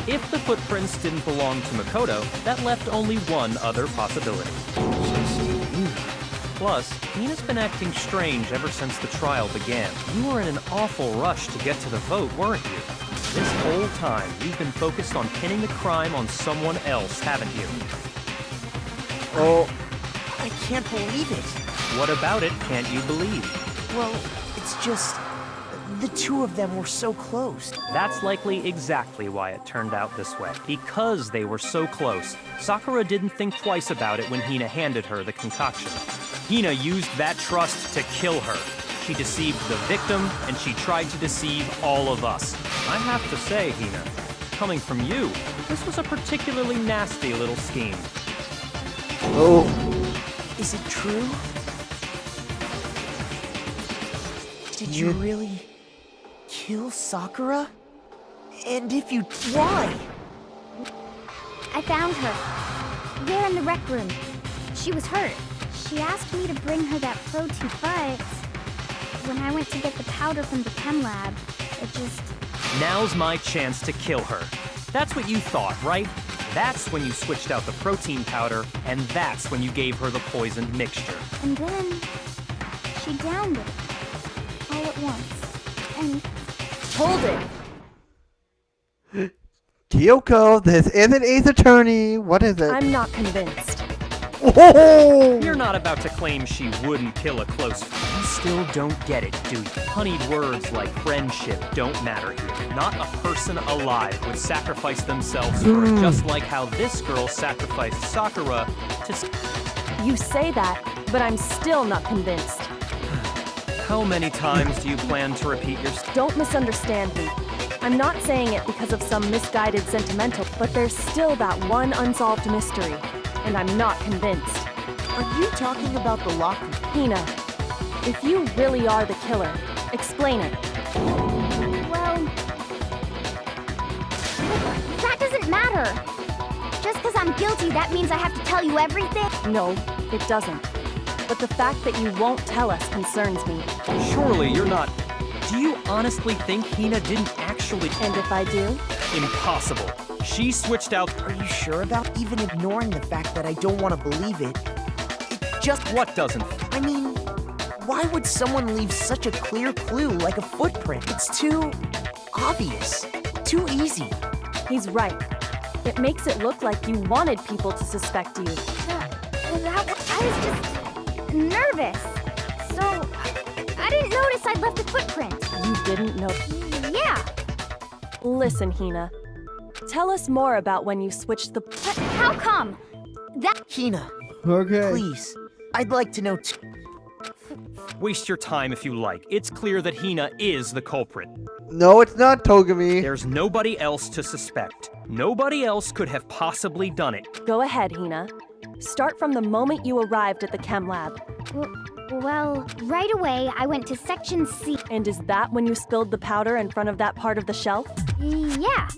If the footprints didn't belong to Makoto, that left only one other possibility. Plus, Hina's been acting strange ever since the trial began. You were in an awful rush to get to the vote, weren't you? This whole time, you've been focused on pinning the crime on someone else, haven't you? Oh, I can't believe it. What about it can't you believe? Well, it's just... the two of them were so close. That's likely exactly why it turned out this way. Because they were so close, Sakura didn't think twice about it when Hina handed her the concoction. Hina used that trust to kill her. She deceived the victim, and she tried to deceive all of us. I have to say, Hina, coming from you, this was a particularly nasty little scheme. oh. Is it true? Did you really kill Sakura? And if you... why? I found her. There in the rec room. She was hurt. She asked me to bring her that protein, but... when I went to get the powder from the chem lab, it just... Now's my chance to kill her. That's what you thought, right? That's when you switched out the protein powder, and that's when you gave her the poisoned mixture. And then... she downed it. All at once. And... Hold it! Kyoko, this isn't Ace Attorney. What is it? I'm not convinced. Oh! You're not about to claim she wouldn't kill a close friend. You still don't get it, do you? Honeyed words like friendship don't matter here. Not a person alive would sacrifice themselves for it, just like how this girl sacrificed Sakura to... You say that, but I'm still not convinced. How many times do you plan to repeat your... Don't misunderstand me. I'm not saying it because of some misguided sentimental, but there's still that one unsolved mystery, and I'm not convinced. Are you talking about the lock? Hina, if you really are the killer, explain it. well... that doesn't matter. Just because I'm guilty, that means I have to tell you everything? No, it doesn't. But the fact that you won't tell us concerns me. Surely you're not... Do you honestly think Hina didn't actually... And if I do? Impossible. She switched out... Are you sure about even ignoring the fact that I don't want to believe it? It just... What doesn't? I mean, why would someone leave such a clear clue like a footprint? It's too... obvious. Too easy. He's right. It makes it look like you wanted people to suspect you. I was just... nervous. So So, I didn't notice I'd left a footprint. You didn't know. Yeah, Listen, Hina. Tell us more about when you switched the. but how come? That Hina, Okay. please. I'd like to know Waste your time if you like. It's clear that Hina is the culprit. No, it's not Togami. There's nobody else to suspect. Nobody else could have possibly done it. Go ahead, Hina. Start from the moment you arrived at the chem lab. well, right away I went to section C. And is that when you spilled the powder in front of that part of the shelf? Yeah.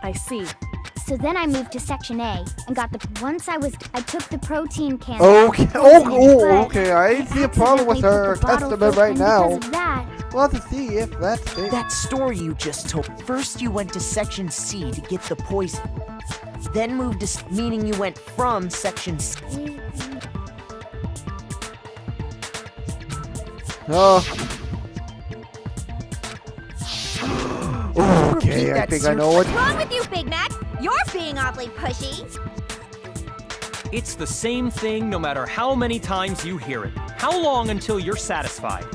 I see. So then I moved to section A and got the. I took the protein can. Okay. but Okay. I see a problem with her accidentally put the bottle testament right and now. Because of that, We'll have to see if that's it. that story you just told. First, you went to section C to get the poison. Then moved to meaning you went from section C. Oh. Repeat Okay, I that think I know what. what's wrong with you, Big Mac? You're being awfully pushy. It's the same thing no matter how many times you hear it. How long until you're satisfied?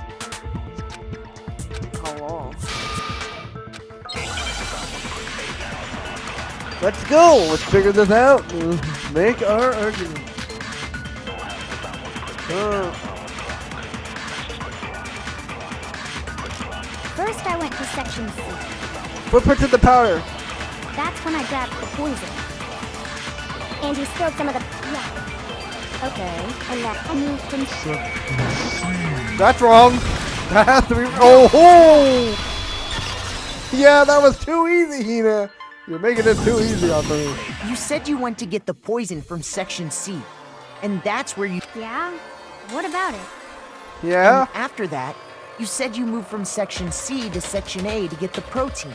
How long? Let's go. Let's figure this out. Make our argument. First, I went to section C. Footprints in the powder. That's when I grabbed the poison. And you spilled some of the. Yeah. Okay. And then I moved from. That's wrong. That has to be. Oh! Yeah, that was too easy, Hina. You're making this too easy on me. You said you went to get the poison from section C. And that's where you. Yeah? What about it? Yeah? And after that, you said you moved from section C to section A to get the protein.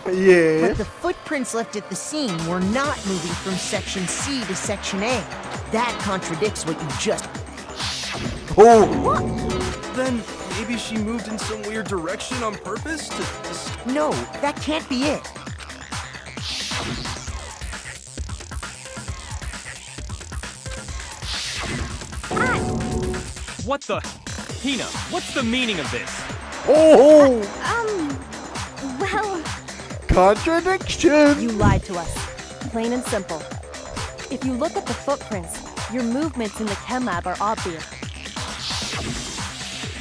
Yeah. But the footprints left at the scene were not moving from section C to section A. That contradicts what you just. Oh. Then maybe she moved in some weird direction on purpose to. No, that can't be it. What the? Hina, what's the meaning of this? Oh. Well, Contradiction. You lied to us. Plain and simple. If you look at the footprints, your movements in the chem lab are obvious.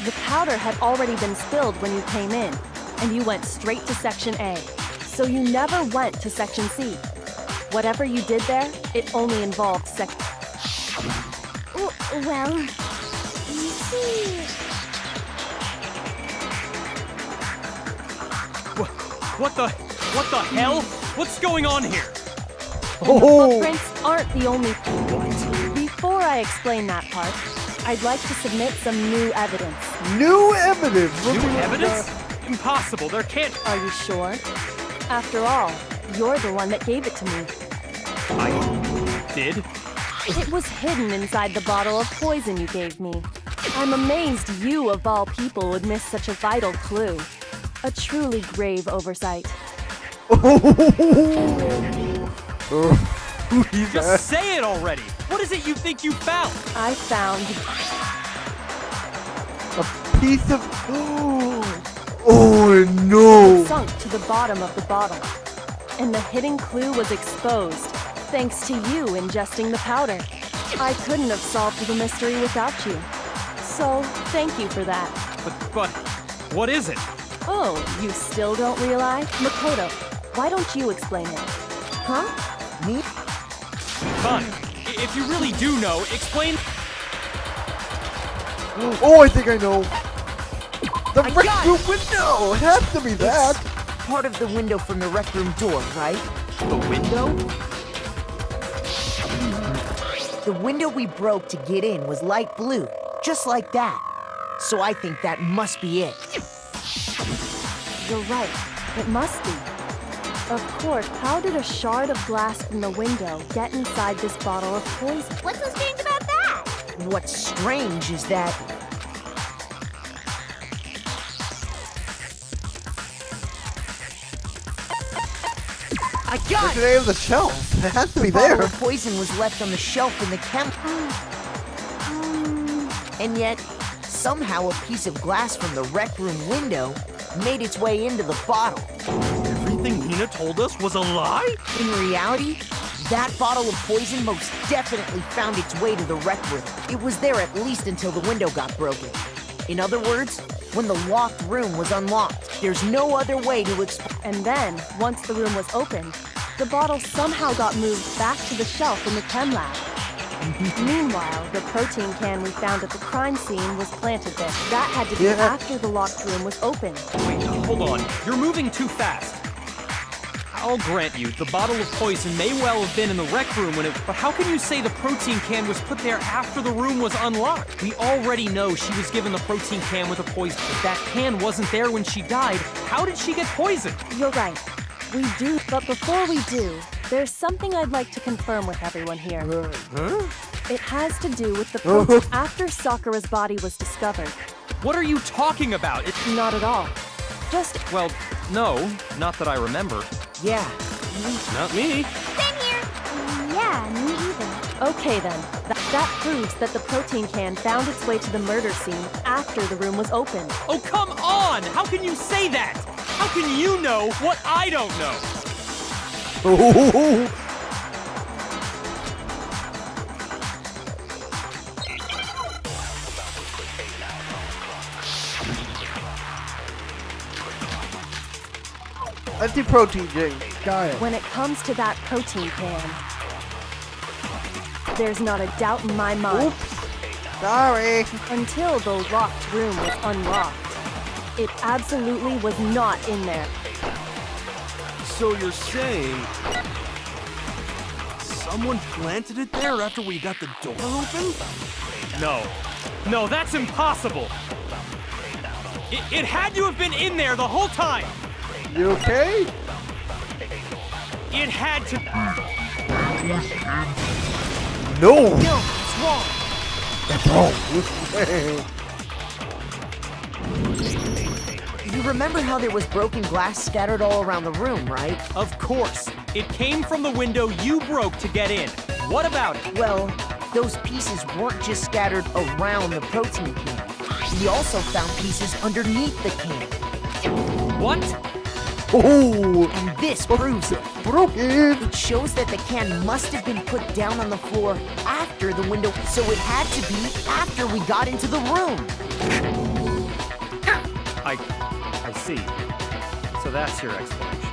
The powder had already been spilled when you came in, and you went straight to section A. So you never went to section C. Whatever you did there, it only involved section. well, you see. What the hell? What's going on here? And the Oh. footprints aren't the only. Before I explain that part, I'd like to submit some new evidence. New evidence. New evidence? Impossible. There can't. Are you sure? After all, you're the one that gave it to me. I did? It was hidden inside the bottle of poison you gave me. I'm amazed you, of all people, would miss such a vital clue. A truly grave oversight. Just say it already. What is it you think you found? I found A piece of. Oh no. sunk to the bottom of the bottle. And the hidden clue was exposed, thanks to you ingesting the powder. I couldn't have solved the mystery without you. So, thank you for that. But what is it? Oh, you still don't realize? Makoto, why don't you explain it? Huh? Me? Fine. If you really do know, explain. Oh, I think I know. The I rec got room window. It has to be that. Part of the window from the rec room door, right? The window? The window we broke to get in was light blue, just like that. So I think that must be it. You're right. It must be. Of course, how did a shard of glass from the window get inside this bottle of poison? What's so strange about that? What's strange is that I What's got the it! name of the shelf? It has to be The bottle there. of poison was left on the shelf in the chem. And yet, somehow a piece of glass from the rec room window made its way into the bottle. Everything Hina told us was a lie? In reality, that bottle of poison most definitely found its way to the rec room. It was there at least until the window got broken. In other words, when the locked room was unlocked. There's no other way to explain. And then, once the room was opened, the bottle somehow got moved back to the shelf in the chem lab. Meanwhile, the protein can we found at the crime scene was planted there. That had to be after the locked room was opened. Wait, hold on. You're moving too fast. I'll grant you, the bottle of poison may well have been in the rec room when it... But how can you say the protein can was put there after the room was unlocked? We already know she was given the protein can with a poison. If that can wasn't there when she died, how did she get poisoned? You're right. We do, but before we do, there's something I'd like to confirm with everyone here. It has to do with the protein after Sakura's body was discovered. What are you talking about? Not at all. Just... Well, no, not that I remember. Yeah. Not me. Same here. Yeah, me either. Okay then. That proves that the protein can found its way to the murder scene after the room was opened. Oh, come on! How can you say that? How can you know what I don't know? Anti-protein drink. Got it. When it comes to that protein can, there's not a doubt in my mind. Oops. Sorry. Until the locked room was unlocked, it absolutely was not in there. So you're saying someone planted it there after we got the door open? No. No, that's impossible. It had to have been in there the whole time. You okay? It had to... No. No, it's wrong. That's wrong. You remember how there was broken glass scattered all around the room, right? Of course. It came from the window you broke to get in. What about it? Well, those pieces weren't just scattered around the protein can. We also found pieces underneath the can. What? Oh. And this proves it. Broken. It shows that the can must have been put down on the floor after the window, so it had to be after we got into the room. I see. So that's your explanation.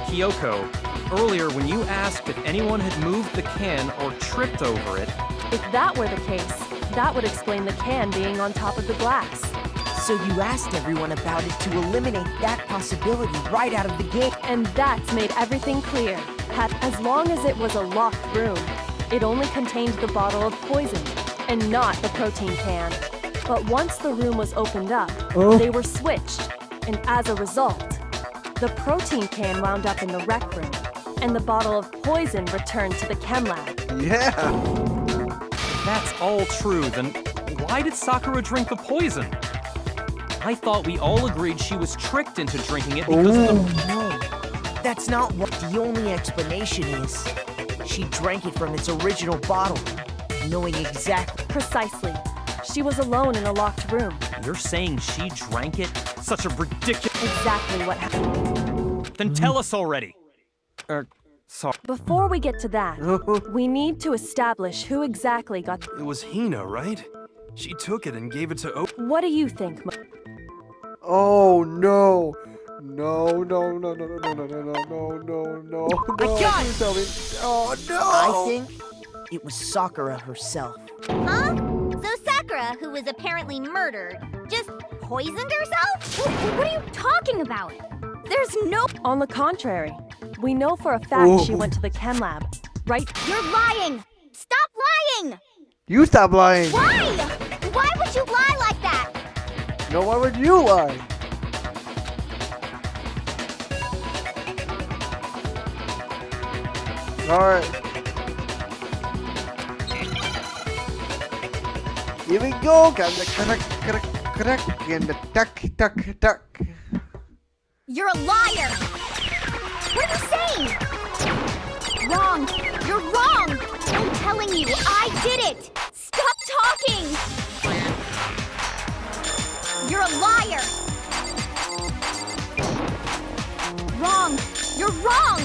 Kyoko, earlier when you asked if anyone had moved the can or tripped over it... If that were the case, that would explain the can being on top of the glass. So you asked everyone about it to eliminate that possibility right out of the gate. And that's made everything clear. As long as it was a locked room, it only contained the bottle of poison, and not the protein can. But once the room was opened up, they were switched, and as a result, the protein can wound up in the rec room, and the bottle of poison returned to the chem lab. Yeah. If that's all true, then why did Sakura drink the poison? I thought we all agreed she was tricked into drinking it because of the... No, that's not what the only explanation is. She drank it from its original bottle, knowing exactly... Precisely. She was alone in a locked room. You're saying she drank it? Such a ridiculous... Exactly what happened. Then tell us already. Sorry. Before we get to that, we need to establish who exactly got... It was Hina, right? She took it and gave it to What do you think, Oh no. No, no, no, no, no, no, no, no, no, no, no. I got it! Tell me. Oh no. I think it was Sakura herself. Huh? So Sakura, who was apparently murdered, just poisoned herself? What are you talking about? There's no... On the contrary, we know for a fact she went to the chem lab, right? You're lying! Stop lying! You stop lying. Why? Why would you lie like that? No, why would you lie? Alright. Here we go. Correct. And the duck. You're a liar! What are you saying? Wrong! You're wrong! I'm telling you, I did it! Stop talking! You're a liar! Wrong! You're wrong!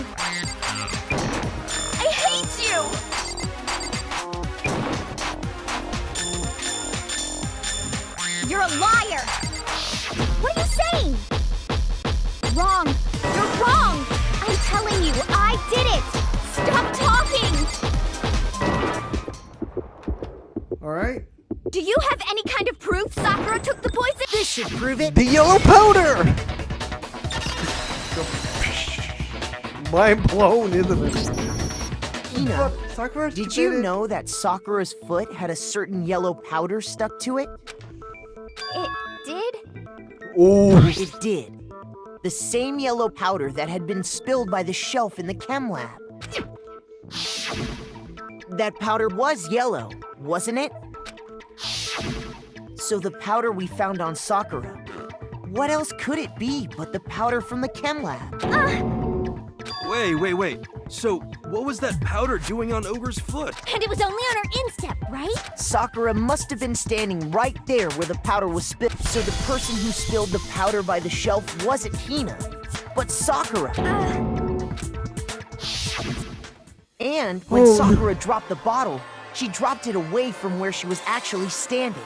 I hate you! You're a liar! What are you saying? Wrong! You're wrong! I'm telling you, I did it! Stop talking! Alright. Do you have any kind of proof Sakura took the poison? This should prove it. The yellow powder! Mind blown, isn't it? Hina, Sakura, did you know that Sakura's foot had a certain yellow powder stuck to it? It did? Oh, It did. The same yellow powder that had been spilled by the shelf in the chem lab. That powder was yellow, wasn't it? So the powder we found on Sakura, what else could it be but the powder from the chem lab? Wait. So, what was that powder doing on Ogre's foot? And it was only on her instep, right? Sakura must have been standing right there where the powder was spilled. So the person who spilled the powder by the shelf wasn't Hina, but Sakura. And when Sakura dropped the bottle, she dropped it away from where she was actually standing,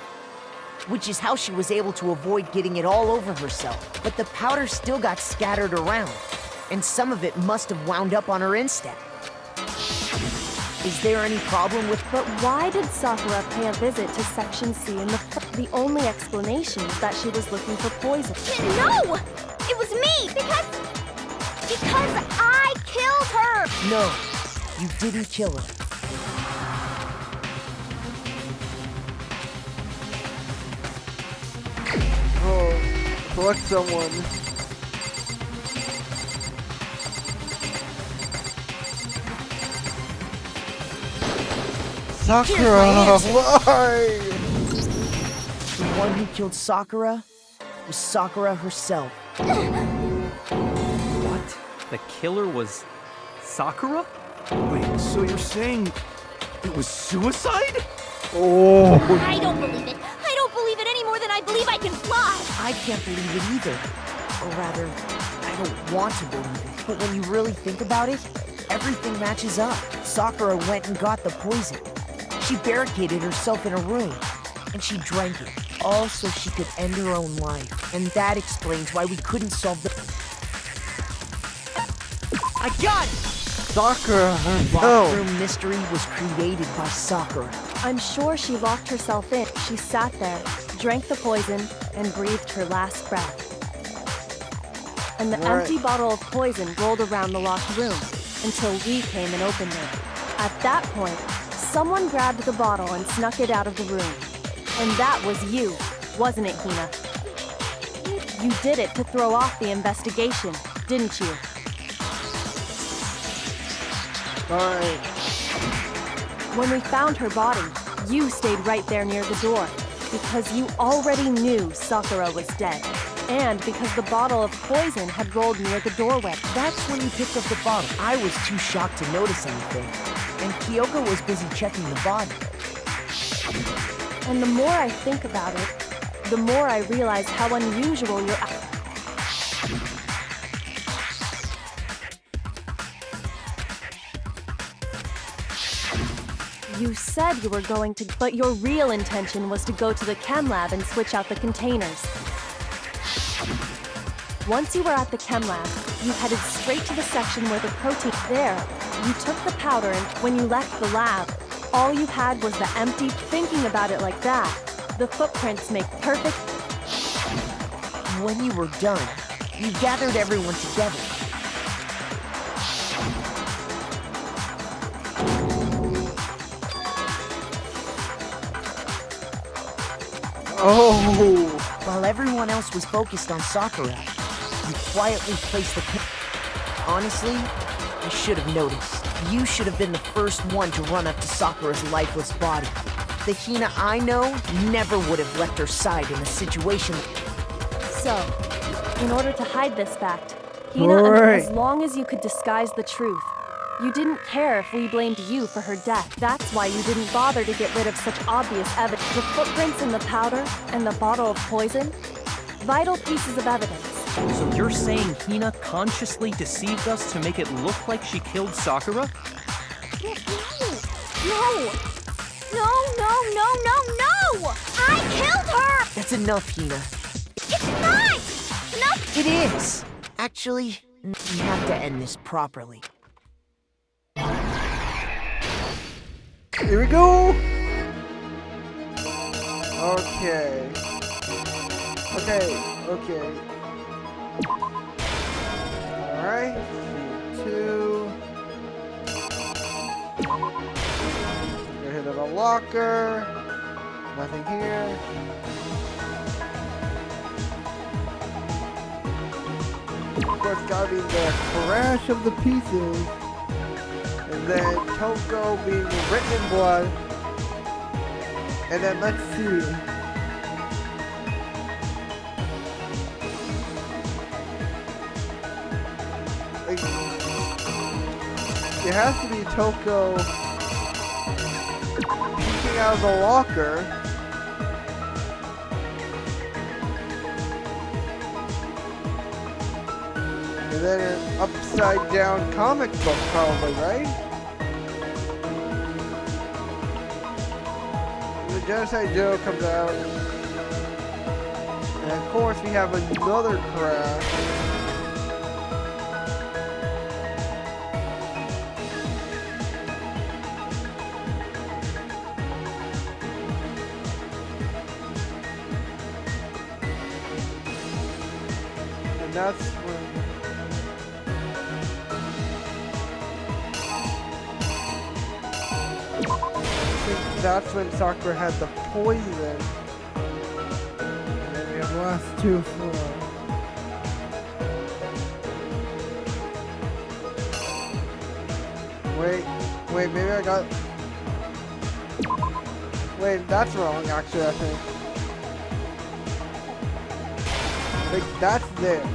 which is how she was able to avoid getting it all over herself. But the powder still got scattered around, and some of it must have wound up on her instep. Is there any problem with... But why did Sakura pay a visit to Section C in the only explanation is that she was looking for poison? No! It was me! Because I killed her! No, you didn't kill her. oh, select someone. Sakura, why? The one who killed Sakura was Sakura herself. What? The killer was Sakura? Wait, so you're saying it was suicide? Oh, I don't believe it. I don't believe it any more than I believe I can fly. I can't believe it either. Or rather, I don't want to believe it. But when you really think about it, everything matches up. Sakura went and got the poison. She barricaded herself in a room, and she drank it, all so she could end her own life. And that explains why we couldn't solve the... I got it! Sakura Locked herself. room mystery was created by Sakura. I'm sure she locked herself in. She sat there, drank the poison, and breathed her last breath. And the Right. empty bottle of poison rolled around the locked room until we came and opened it. At that point, someone grabbed the bottle and snuck it out of the room. And that was you, wasn't it, Hina? You did it to throw off the investigation, didn't you? Alright. When we found her body, you stayed right there near the door because you already knew Sakura was dead. And because the bottle of poison had rolled near the doorway. That's when you picked up the bottle. I was too shocked to notice anything. And Kyoko was busy checking the body. And the more I think about it, the more I realize how unusual your You said you were going to, but your real intention was to go to the chem lab and switch out the containers. Once you were at the chem lab, you headed straight to the section where the protein... There, you took the powder and when you left the lab, all you had was the empty... Thinking about it like that, the footprints make perfect... When you were done, you gathered everyone together. Oh, While everyone else was focused on Sakura, you quietly placed the... Honestly, I should have noticed. You should have been the first one to run up to Sakura's lifeless body. The Hina I know never would have left her side in a situation... So, in order to hide this fact, Hina, Right. as long as you could disguise the truth, you didn't care if we blamed you for her death. That's why you didn't bother to get rid of such obvious evidence. The footprints in the powder and the bottle of poison, Vital pieces of evidence. So you're saying Hina consciously deceived us to make it look like she killed Sakura? No! I killed her! That's enough, Hina. It's not! No! It is! Actually, we have to end this properly. Here we go! Okay. Alright. 2. Get rid of the locker. Nothing here. Of course, gotta be the crash of the pieces. And then Toko being written in blood. And then let's see. Like, it has to be Toko peeking out of the locker. And then an upside down comic book probably, right? The Genocide Joe comes out. And of course we have another crash. And that's when that's when Sakura had the poison. And then we have the last 2 floors. Wait, maybe I got... Wait, that's wrong actually, I think. Like, that's there.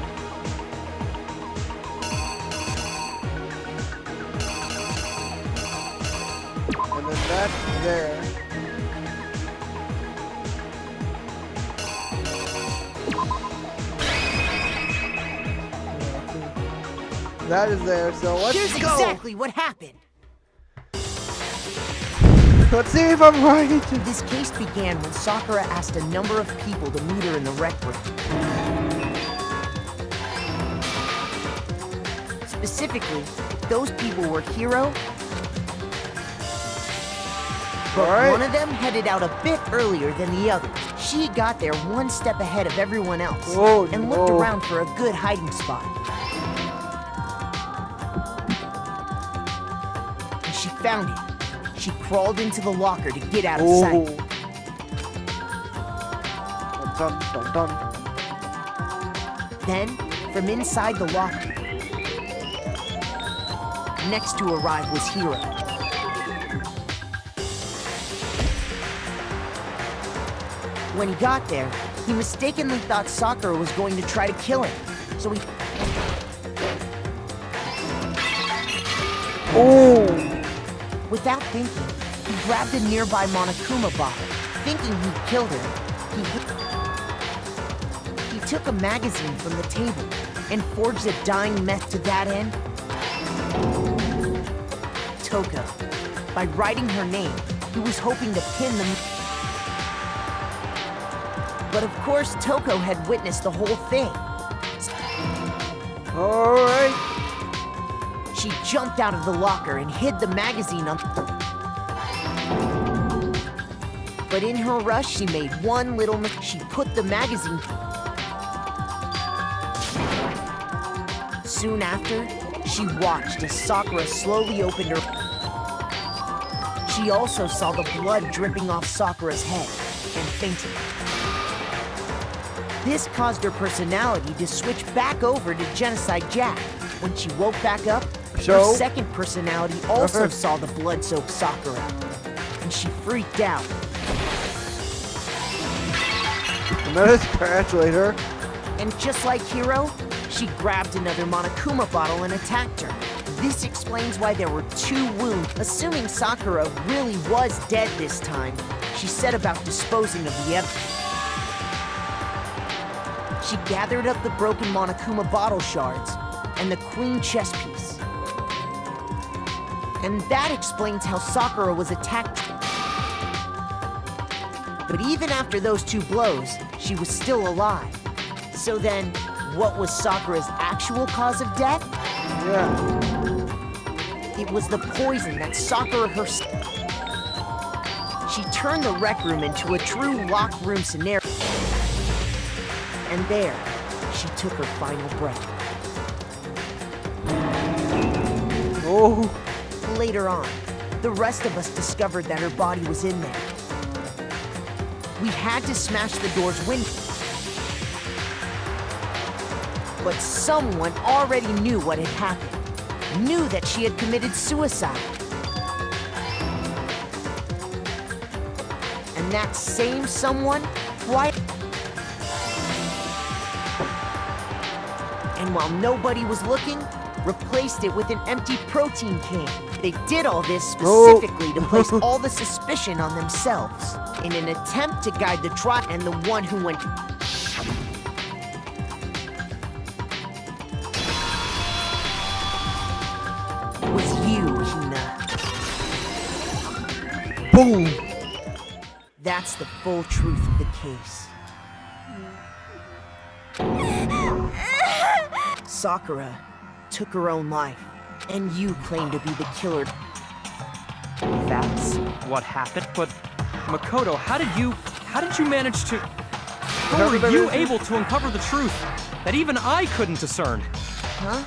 And then that's there. That is there, so let's Here's go! exactly what happened. Let's see if I'm right! This case began when Sakura asked a number of people to meet her in the rec room. Specifically, those people were Hiro, but Alright. one of them headed out a bit earlier than the others. She got there one step ahead of everyone else and looked no. around for a good hiding spot. And she found it. She crawled into the locker to get out of sight. Dun, dun, dun. Then, from inside the locker, next to arrive was Hiro. When he got there, he mistakenly thought Sakura was going to try to kill him. So he... Without thinking, he grabbed a nearby Monokuma bottle, thinking he'd killed her. He took a magazine from the table and forged a dying meth to that end. Toko. By writing her name, he was hoping to pin them. But of course, Toko had witnessed the whole thing. Alright. She jumped out of the locker and hid the magazine on... But in her rush, she made one little mistake. She put the magazine... Soon after, she watched as Sakura slowly opened her... She also saw the blood dripping off Sakura's head and fainted. This caused her personality to switch back over to Genocide Jack. When she woke back up, her second personality also saw the blood-soaked Sakura, and she freaked out. Another scratch later. And just like Hiro, she grabbed another Monokuma bottle and attacked her. This explains why there were 2 wounds. Assuming Sakura really was dead this time, she set about disposing of the evidence. She gathered up the broken Monokuma bottle shards and the queen chess piece. And that explains how Sakura was attacked. But even after those 2 blows, she was still alive. So then, what was Sakura's actual cause of death? Yeah. It was the poison that Sakura herself. She turned the rec room into a true locked room scenario. And there, she took her final breath. Oh. Later on, the rest of us discovered that her body was in there. We had to smash the door's window. But someone already knew what had happened. Knew that she had committed suicide. And that same someone, and while nobody was looking, replaced it with an empty protein can. They did all this specifically to place all the suspicion on themselves, in an attempt to guide the trial, and the one who went was you, Hina. Boom. That's the full truth of the case. Sakura took her own life, and you claim to be the killer. That's what happened? But Makoto, how did you manage to... How were you able to uncover the truth that even I couldn't discern? Huh?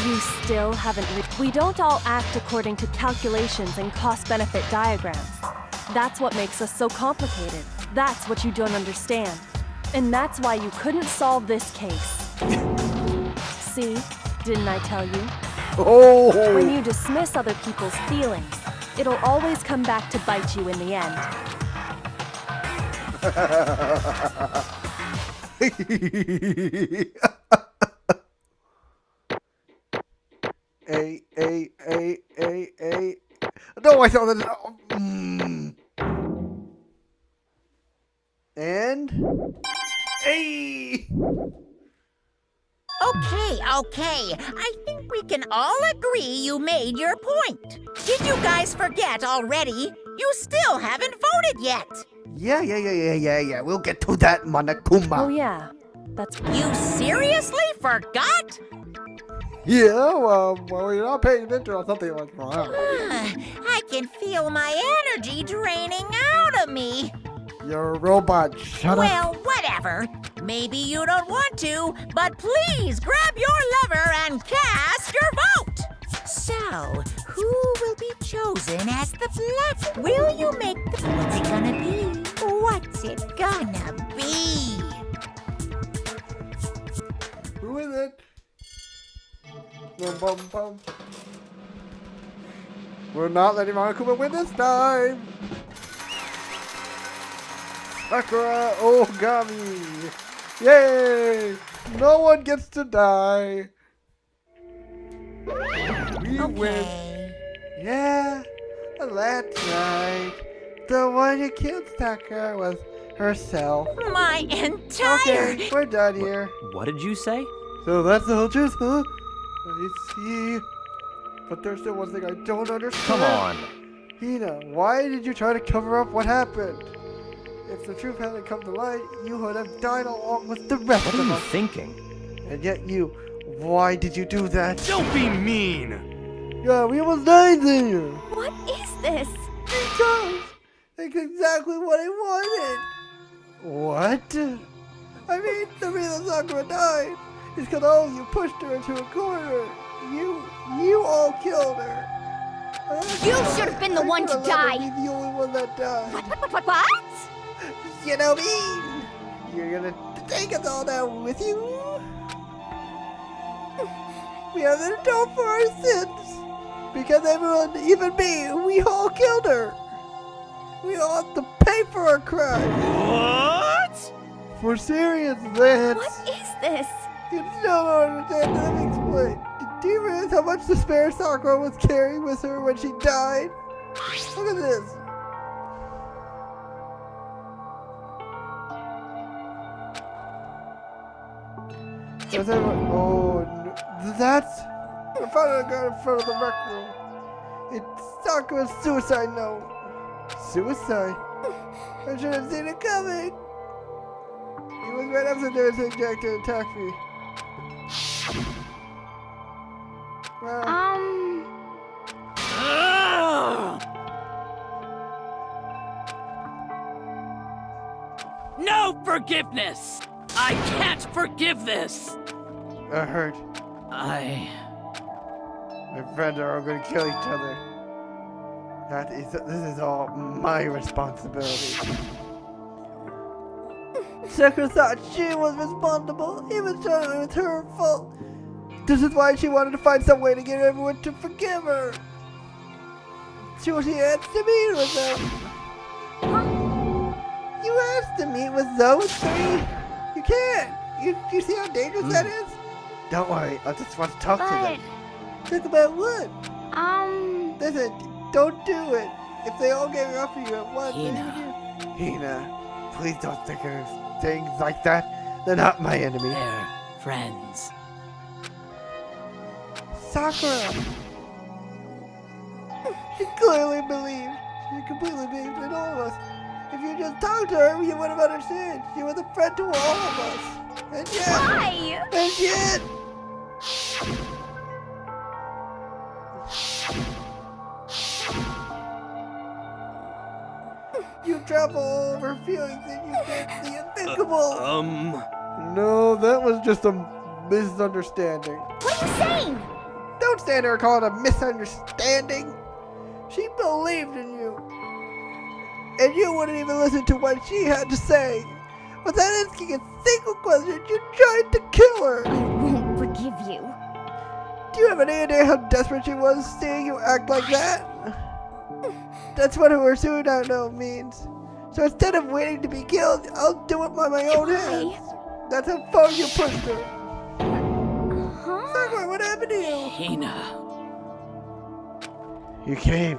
You still haven't We don't all act according to calculations and cost-benefit diagrams. That's what makes us so complicated. That's what you don't understand. And that's why you couldn't solve this case. See? Didn't I tell you? Oh! When you dismiss other people's feelings, it'll always come back to bite you in the end. No, I saw that. And Okay. I think we can all agree you made your point. Did you guys forget already? You still haven't voted yet. Yeah. We'll get to that, Monokuma. Oh yeah, that's... You seriously forgot? Yeah, well, you're not paying attention or something like that. I can feel my energy draining out of me. You're a robot. Shut up. Well, whatever. Maybe you don't want to, but please grab your lever and cast your vote. So, who will be chosen as the black? Will you make the... What's it gonna be? What's it gonna be? Who is it? Bum, bum, bum. We're not letting Monokuma win this time. Sakura Ogami. Yay! No one gets to die. We win. Yeah, that's right. The one who killed Sakura was herself. My entire... Okay, we're done here. What did you say? So that's the whole truth, huh? I see. But there's still one thing I don't understand. Come on. Hina, why did you try to cover up what happened? If the truth hadn't come to light, you would have died along with the rest What of are you us. thinking? And yet why did you do that? Don't be mean! Yeah, we almost died there. What is this? Because that's exactly what I wanted. What? I mean, the reason Sakura died is because all of you pushed her into a corner. You all killed her. You should have been the one to die. Be the only one that died. What? You know me. You're gonna take us all down with you. We have to atone for our sins. Because everyone, even me, we all killed her. We all have to pay for our crime. What? For serious, Lance. What is this? You still don't understand. Let me explain. Do you realize how much despair Sakura was carrying with her when she died? Look at this. Does anyone? Oh, no. That's. I found a guy in front of the rec room. It's Sakura's suicide note. Suicide? I should have seen it coming. He was right up the door to Jack to attack me. Well, No forgiveness! I can't forgive this! I heard. My friends are all going to kill each other. This is all my responsibility. Sakura thought she was responsible, even though it was her fault. This is why she wanted to find some way to get everyone to forgive her. She asked to meet with them. You asked to meet with those three? You can't. You see how dangerous that is? Don't worry, I just want to talk to them. Talk about what? Listen, don't do it. If they all get off of you at once, Hina, please don't think of things like that. They're not my enemy. They're friends. Sakura! She clearly believed. She completely believed in all of us. If you just talked to her, you would have understood. She was a friend to all of us. And yet... Why? And yet... You travel over feelings and you did the unthinkable. No, that was just a misunderstanding. What are you saying? Don't stand there and call it a misunderstanding. She believed in you. And you wouldn't even listen to what she had to say. Without asking a single question, you tried to kill her. I won't forgive you. Do you have any idea how desperate she was seeing you act like that? That's what her suicide note means. So instead of waiting to be killed, I'll do it by my own hands. That's how far you pushed her. Sakura, what happened to you? Hina. You came.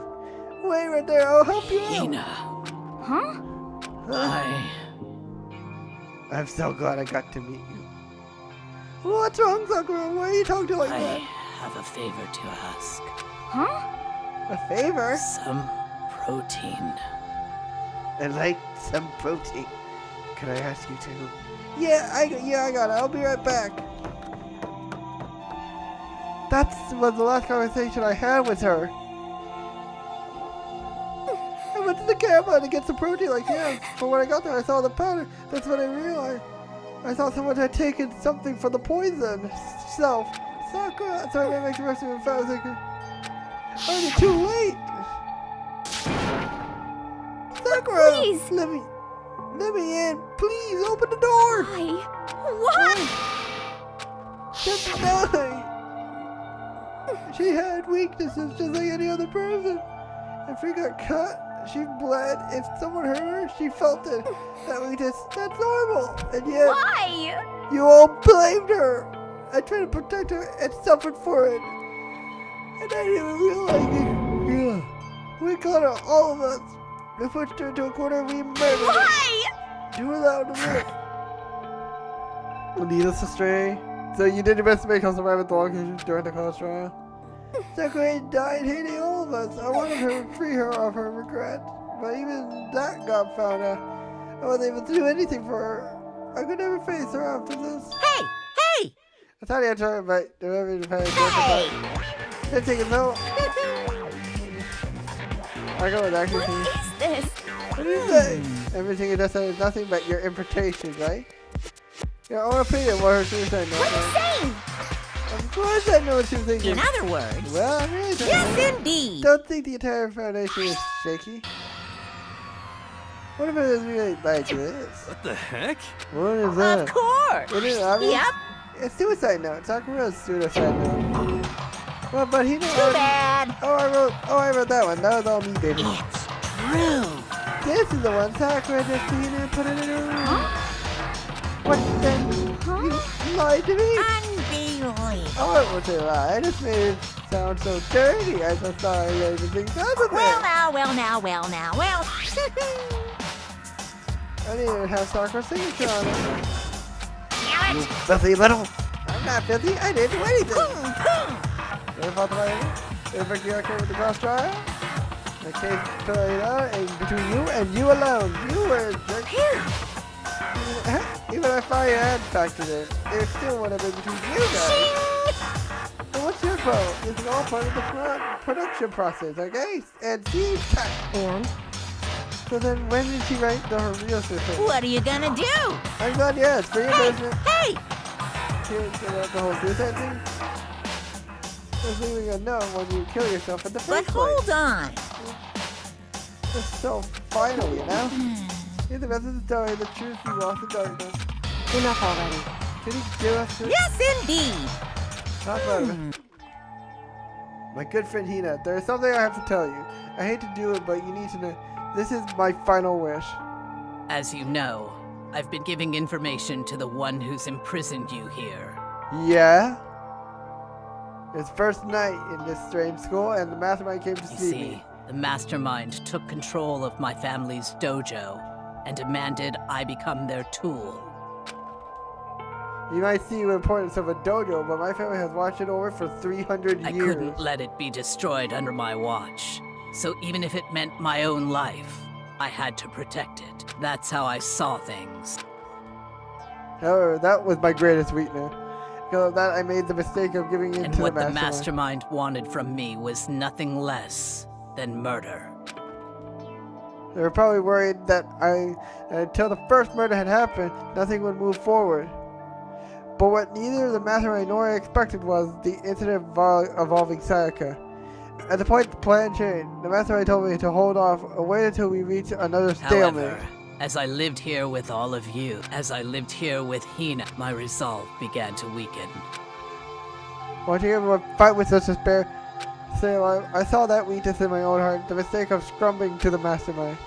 Wait right there, I'll help you out. Hina. Huh? I'm so glad I got to meet you. What's wrong, Sakura? Why are you talking like I that? have a favor to ask. Huh? A favor? Some protein. I'd like some protein. Can I ask you to? Yeah, I got it. I'll be right back. That was the last conversation I had with her. I went to the camera to get some protein like him. But when I got there, I saw the powder. That's when I realized. I thought someone had taken something for the poison. So, Sakura, sorry, I make the rest of it fast. Already too late. Sakura, Please. let me in. Please open the door. Why? What? Just die. She had weaknesses just like any other person. If she got cut, she bled. If someone hurt her, she felt it. That weakness, that's normal. And yet, Why? you all blamed her. I tried to protect her and suffered for it. And I didn't even realize it. Yeah. We caught her, all of us. We pushed her into a corner and we murdered her. Why? You were allowed to live. Needless to stray. So you did your best to make her survive the long during the college trial? Sakura died hating all of us. I wanted her to free her of her regret. But even that got found out. I wasn't able to do anything for her. I could never face her after this. Hey! Hey! I thought you had to invite whoever you had Hey! Let's take a vote. I go with actually. What is this? What do you say? Everything you just said is nothing but your interpretation, right? Your own opinion of what her suicide note What are you was. saying? Of course I know what she was thinking. In other words, Well, I really don't. yes, indeed. Don't think the entire foundation is shaky. What if it is really like this? What the heck? What is that? Of course. It is obvious? Yep. It's suicide note. Sakura's suicide note. Well, but he knows. Too bad. I wrote that one. That was all me, baby. It's true. This is the one Sakura just seen and put it in her room. What then? You lied to me? Unbelievable. Oh, it was a lie. I just made it sound so dirty. I just thought I really didn't think that was Well it. now. I didn't even have Sakura's signature on it. Damn You it. filthy little. I'm not filthy. I didn't do anything. If I get okay with the cross trial, the case played out and between you and you alone. You were a jerk. Here. Even if I had factored in, it still would have been between you guys. So what's your fault? It's all part of the production process, okay? And see, And? so then when did she write her real sister? What are you gonna do? I'm glad you asked. For your business. Hey! Here's the whole suicide thing. Just leaving a note when you kill yourself in the But first place. hold on. It's so final, you know? Here's the rest of the story, the truth you lost in darkness. Enough already. Can you give us the... Yes, indeed. Talk about it. My good friend Hina, there is something I have to tell you. I hate to do it, but you need to know. This is my final wish. As you know, I've been giving information to the one who's imprisoned you here. Yeah? It's first night in this strange school, and the mastermind came to You see see, me. the mastermind took control of my family's dojo and demanded I become their tool. You might see the importance of a dojo, but my family has watched it over for 300 I years. couldn't let it be destroyed under my watch. So even if it meant my own life, I had to protect it. That's how I saw things. However, that was my greatest weakness. Because of that, I made the mistake of giving in And to the what the mastermind. mastermind wanted from me was nothing less than murder. They were probably worried that until the first murder had happened, nothing would move forward. But what neither the mastermind nor I expected was the incident involving Sayaka. At the point the plan changed, the mastermind told me to hold off and wait until we reach another stalemate. However, as I lived here with all of you, as I lived here with Hina, my resolve began to weaken. Watching everyone fight with such despair, stay alive, I saw that weakness in my own heart, the mistake of scrumbing to the mastermind.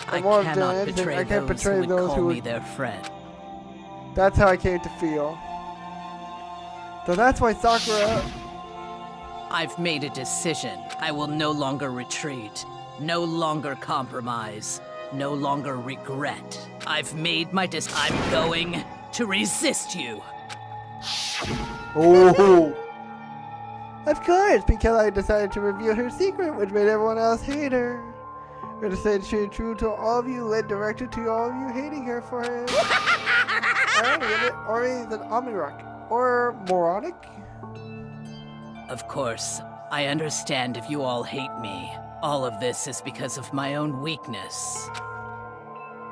I more than cannot anything, betray I can't those betray who would those call who me would- their friend. That's how I came to feel. So that's why Sakura... I've made a decision. I will no longer retreat, no longer compromise, no longer regret. I've made my I'm going to resist you. Oh! Of course, because I decided to reveal her secret, which made everyone else hate her. Her decision to stay true to all of you led directly to all of you hating her for it. Or he's an Omnirock. Or moronic. Of course, I understand if you all hate me. All of this is because of my own weakness.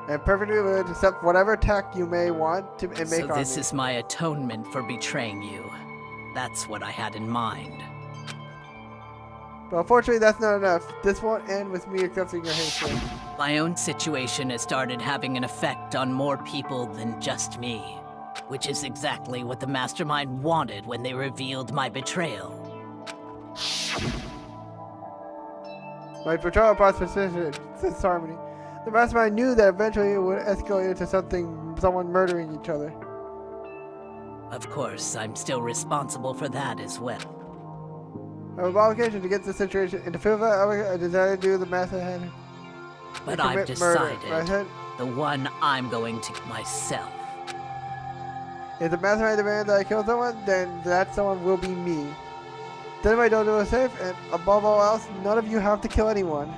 And perfectly willing to accept whatever attack you may want to and make So on this me. is my atonement for betraying you. That's what I had in mind. But unfortunately, that's not enough. This won't end with me accepting your hatred. My own situation has started having an effect on more people than just me, which is exactly what the mastermind wanted when they revealed my betrayal. My betrayal process is harmony. The mastermind knew that eventually it would escalate into someone murdering each other. Of course, I'm still responsible for that as well. I have an obligation to get the situation into fill that I decided to do the master head. But commit I've murder, decided right? the one I'm going to myself. If the mastermind demands that I kill someone, then that someone will be me. Then my dojo is safe, and above all else, none of you have to kill anyone.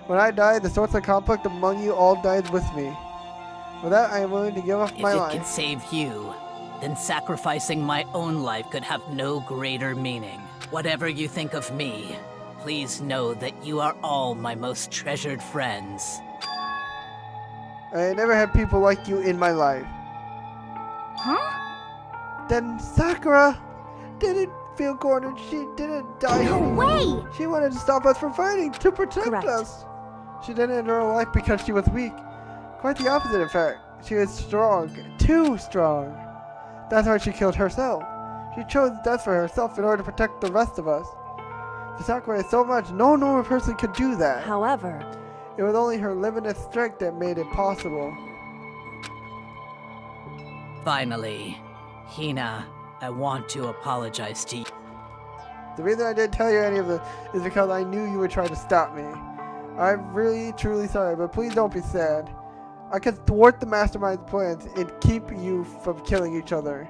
When I die, the source of conflict among you all dies with me. For that, I am willing to give up If my it life. can save you, then sacrificing my own life could have no greater meaning. Whatever you think of me, please know that you are all my most treasured friends. I never had people like you in my life. Huh? Then Sakura didn't feel cornered. She didn't die. No way! She wanted to stop us from fighting, to protect Correct. us. She didn't end her life because she was weak. Quite the opposite, in fact. She was strong, too strong. That's why she killed herself. She chose death for herself in order to protect the rest of us. To Sakura so much, no normal person could do that. However, It was only her limited strength that made it possible. Finally, Hina, I want to apologize to you. The reason I didn't tell you any of this is because I knew you would try to stop me. I'm really, truly sorry, but please don't be sad. I can thwart the mastermind's plans and keep you from killing each other.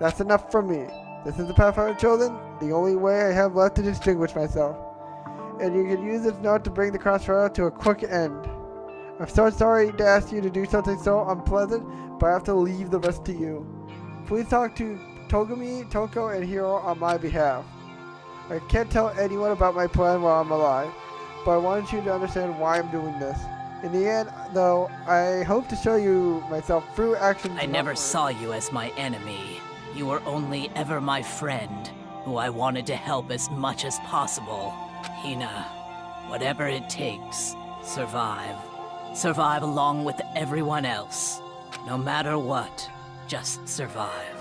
That's enough from me. This is the path I've chosen, the only way I have left to distinguish myself. And you can use this note to bring the crossroad to a quick end. I'm so sorry to ask you to do something so unpleasant, but I have to leave the rest to you. Please talk to Togumi, Toko, and Hiro on my behalf. I can't tell anyone about my plan while I'm alive, but I wanted you to understand why I'm doing this. In the end, though, I hope to show you myself through action. I never saw you as my enemy. You were only ever my friend, who I wanted to help as much as possible. Hina, whatever it takes, survive. Survive along with everyone else. No matter what, just survive.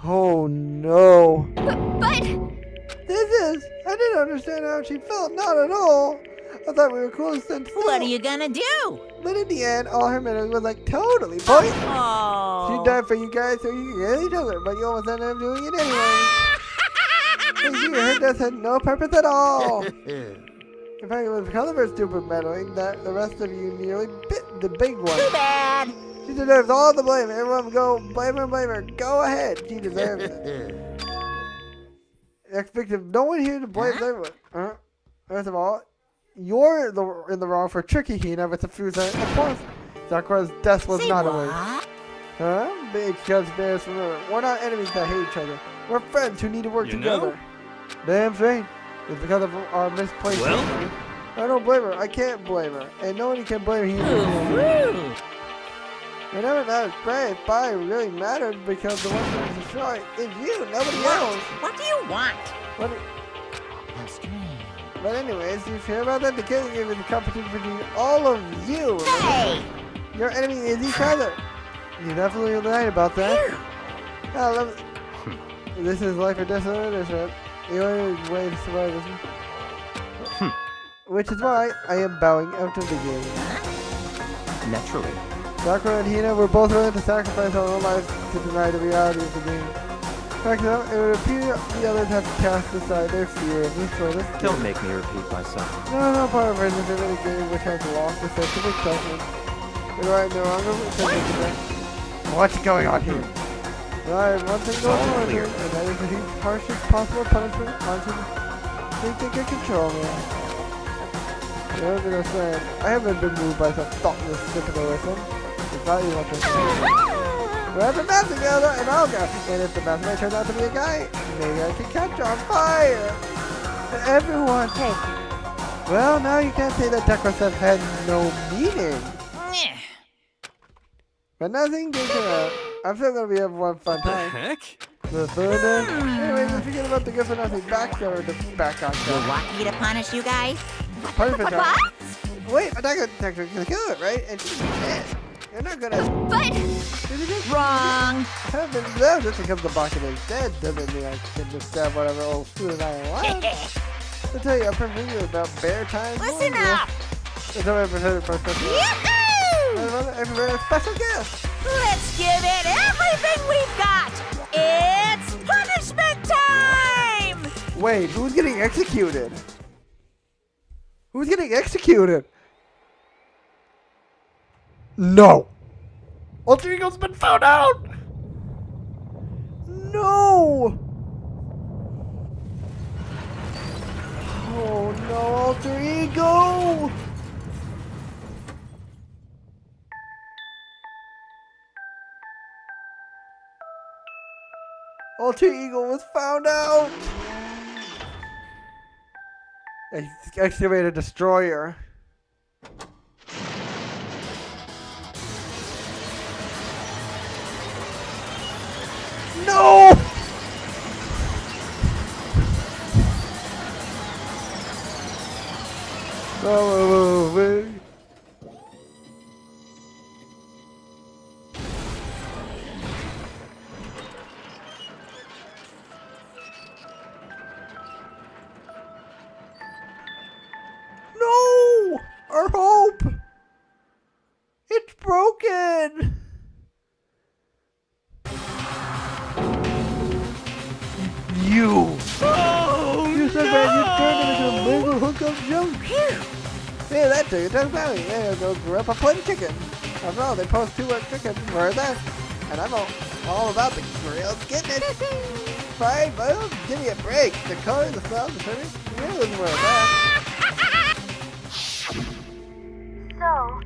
Oh no. But I didn't understand how she felt, not at all. I thought we were close then. What are you gonna do? But in the end, all her memory was like totally pointless. Oh. She died for you guys so you could get each other, but you almost ended up doing it anyway. And she, her death had no purpose at all. In fact, it was because of her stupid meddling that the rest of you nearly bit the big one. Too bad. She deserves all the blame. Everyone go blame her. Go ahead. She deserves it. Next victim, no one here to blame everyone. First of all, you're in the wrong for tricking Hina with the fuse. Of course, Sakura's death was not a waste. Because we're not enemies that hate each other. We're friends who need to work together. Damn straight. It's because of our misplaced history. I don't blame her. I can't blame her. And no one can blame Hina. Whenever that brave spy really mattered because the one who was destroyed is you, nobody else. What do you want? But anyways, you hear about that? The killing game is a competition between all of you. Hey! Your enemy is each other. You definitely right about that. I love it. This is life or death, isn't it? The only way to survive is which is why I am bowing out of the game. Naturally. Sakura and Hina were both willing to sacrifice our own lives to deny the reality of the game. Back then, it would appear the others have cast aside their fear of this sort of Don't make me repeat myself. No part of presence in any game which has lost the sense of excitement. But I no longer what's going on here? Well, I have one thing going on here, and that is the harshest possible punishment on who think they can control me. You know what I'm saying? I haven't been moved by some thoughtless sympathetism. It's not even what you're saying. We have the math together, and I'll go. And if the math turns out to be a guy, maybe I can catch on fire. Everyone. Hey. Well, now you can't say that Decorative had no meaning. But nothing did to I'm still gonna be having one fun time. Heck? The third anyways, let's forget about the good for nothing backstory to back on You want me to punish you guys? Perfect. What? Wait, but I'm gonna kill it, right? And she's dead. You're not gonna. But Wrong. Just because the bucket is dead doesn't mean I can just stab whatever old student I want. I'll tell you, I'm familiar about bear time. Listen up. It's already presented for a special. Yahoo! A special gift. Let's give it everything we've got. It's punishment time. Wait, who's getting executed? Who's getting executed? No! Alter Ego's been found out! No! Oh no, Alter Ego! Alter Ego was found out! Excavated destroyer. No! Oh, no! Our hope! It's broken! You! Oh, You said that you turned into a big hookup junk! Yeah, that took it. That's value. Yeah, go grab a plate of chicken. After all, they post 2 chicken. Where is that? and I'm all about the grills getting it. Fine, well, give me a break. The color, the smell, the service, really isn't where it's at. So,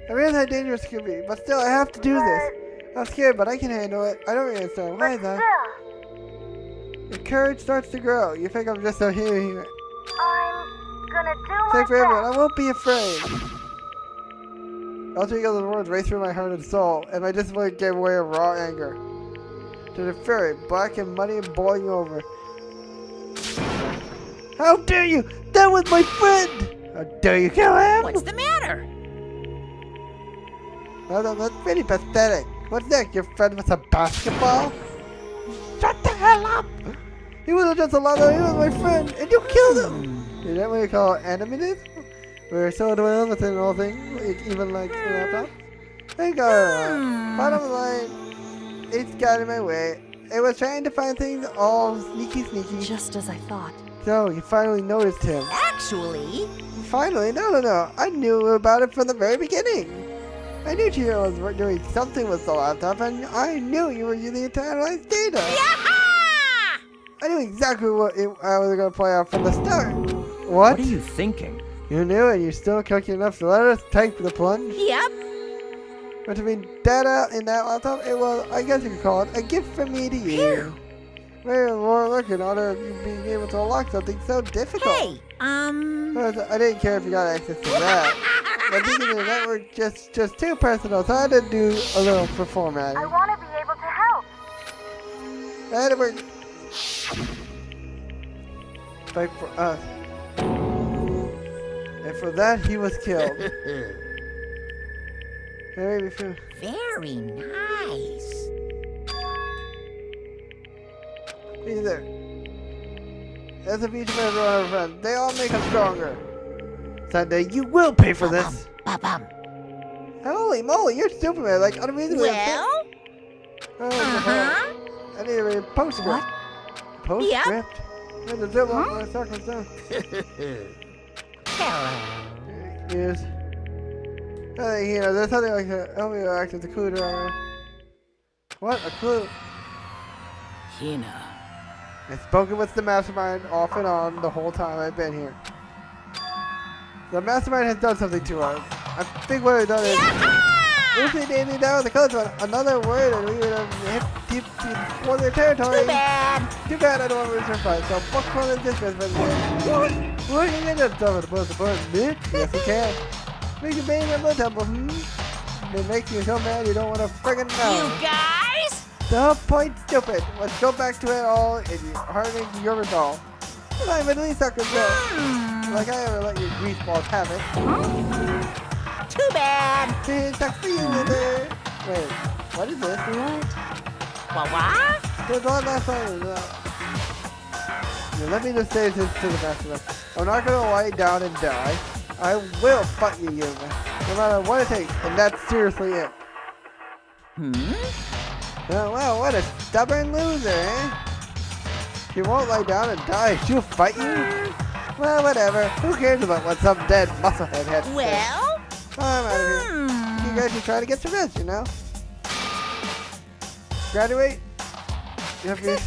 I realize how dangerous it can be, but still, I have to do this. I'm scared, but I can handle it. I don't really understand why, though. Your courage starts to grow. You think I'm just a hero. I'm gonna do my Say for everyone, I won't be afraid. All three of those words raced through my heart and soul, and my disappointment gave way of raw anger. To the fury, black and muddy and boiling over. How dare you! That was my friend! How dare you kill him! What's the matter? No, that's pretty pathetic. What's next? Your friend was a basketball? Shut the hell up! He wasn't just a lover, he was my friend, and you killed him! Is that what you call animated? We're so dwelled within all things, even like laptops? Thank God. Bottom line, it's got in my way. It was trying to find things all sneaky. Just as I thought. So, you finally noticed him. Actually, Finally? No. I knew about it from the very beginning. I knew Chihiro was doing something with the laptop, and I knew you were using it to analyze data. yaha! I knew exactly what I was going to play out from the start. What? What are you thinking? You knew, and you're still cooking enough to let us take the plunge? Yep. But to be data in that laptop, it was, I guess you could call it, a gift from me to you. Very more look at honor you being able to unlock something so difficult. Hey, But I didn't care if you got access to that. But thinking of the network just too personal, so I had to do a little performance. I want to be able to help. I had to work. Fight for us. And for that, he was killed. Very few. very nice. Be there. As a each of every one of our friends, they all make us stronger. Someday you will pay for this. Ba-bum. Holy moly, you're Superman, like unreasonably. Well, Oh, I need to read a postscript. What? Postscript? Yeah, the zip on my circles down. hello. Yes. I think, there's something like that. Help me act as a clue to our... What? A clue? Hina. I've spoken with the mastermind off and on the whole time I've been here. The mastermind has done something to us. I think what I've done is... Lucy dated down with the close one. Another word and we would have hit deep for their territory. Too bad. Too bad I don't want to lose her fight. So fuck one of this business. What? You can just tell me the most important bit? Yes, you can. Make your baby in the temple, It makes you so mad you don't want to friggin' know. You guys? The whole point stupid. Let's go back to it all and you hardening your resolve. I'm at least suckers though. Like I ever let your greaseballs have it. Too bad. Hey, sucks for you, Wither. Wait, what is this? What? There's one last one. Let me just say this to the mastermind. I'm not gonna lie down and die. I will fight you, Yuma. No matter what it takes, and that's seriously it. Oh, well, what a stubborn loser, eh? She won't lie down and die. She'll fight you? Well, whatever. Who cares about what some dead musclehead had to say? Well, I'm out of here. You guys should try to get some rest, you know? Graduate? You have to...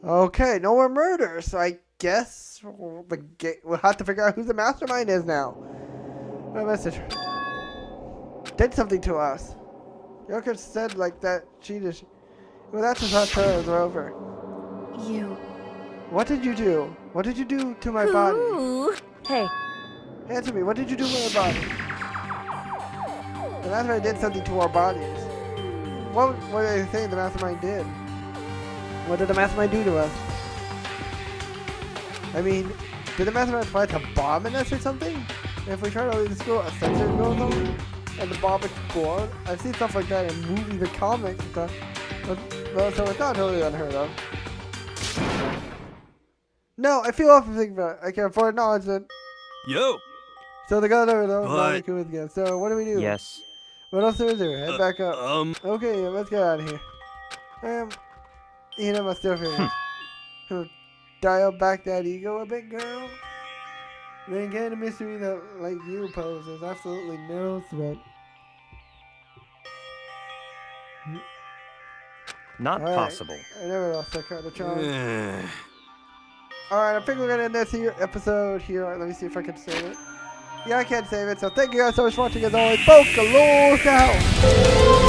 Okay, no more murders, so I guess we'll have to figure out who the mastermind is now. My message. Did something to us. Yoko said like that she just... Well, that's just how turns are over. You. What did you do? What did you do to my body? ooh. Hey, Answer me, what did you do to my body? The mastermind did something to our bodies. What are they saying the mastermind did? What did the mastermind do to us? I mean, did the mastermind try to bomb us or something? If we try to leave the school, a sensor goes on and the bomb explodes. I've seen stuff like that in movies and comics and stuff. But, so it's not totally unheard of. No, I feel awful thinking about it. I can afford knowledge that. Yo. So the guys over there But- cool again. So what do we do? Yes. What else is there? Head back up. Okay. Okay, let's get out of here. You know my stuff here. Dial back that ego a bit, girl. Then get a mystery that, like you pose, there's absolutely no threat. Not All right. possible. I never lost that kind of charm. Alright, I think we're gonna end this episode here. Let me see if I can save it. Yeah, I can't save it. So thank you guys so much for watching. As always, PokeCraft out.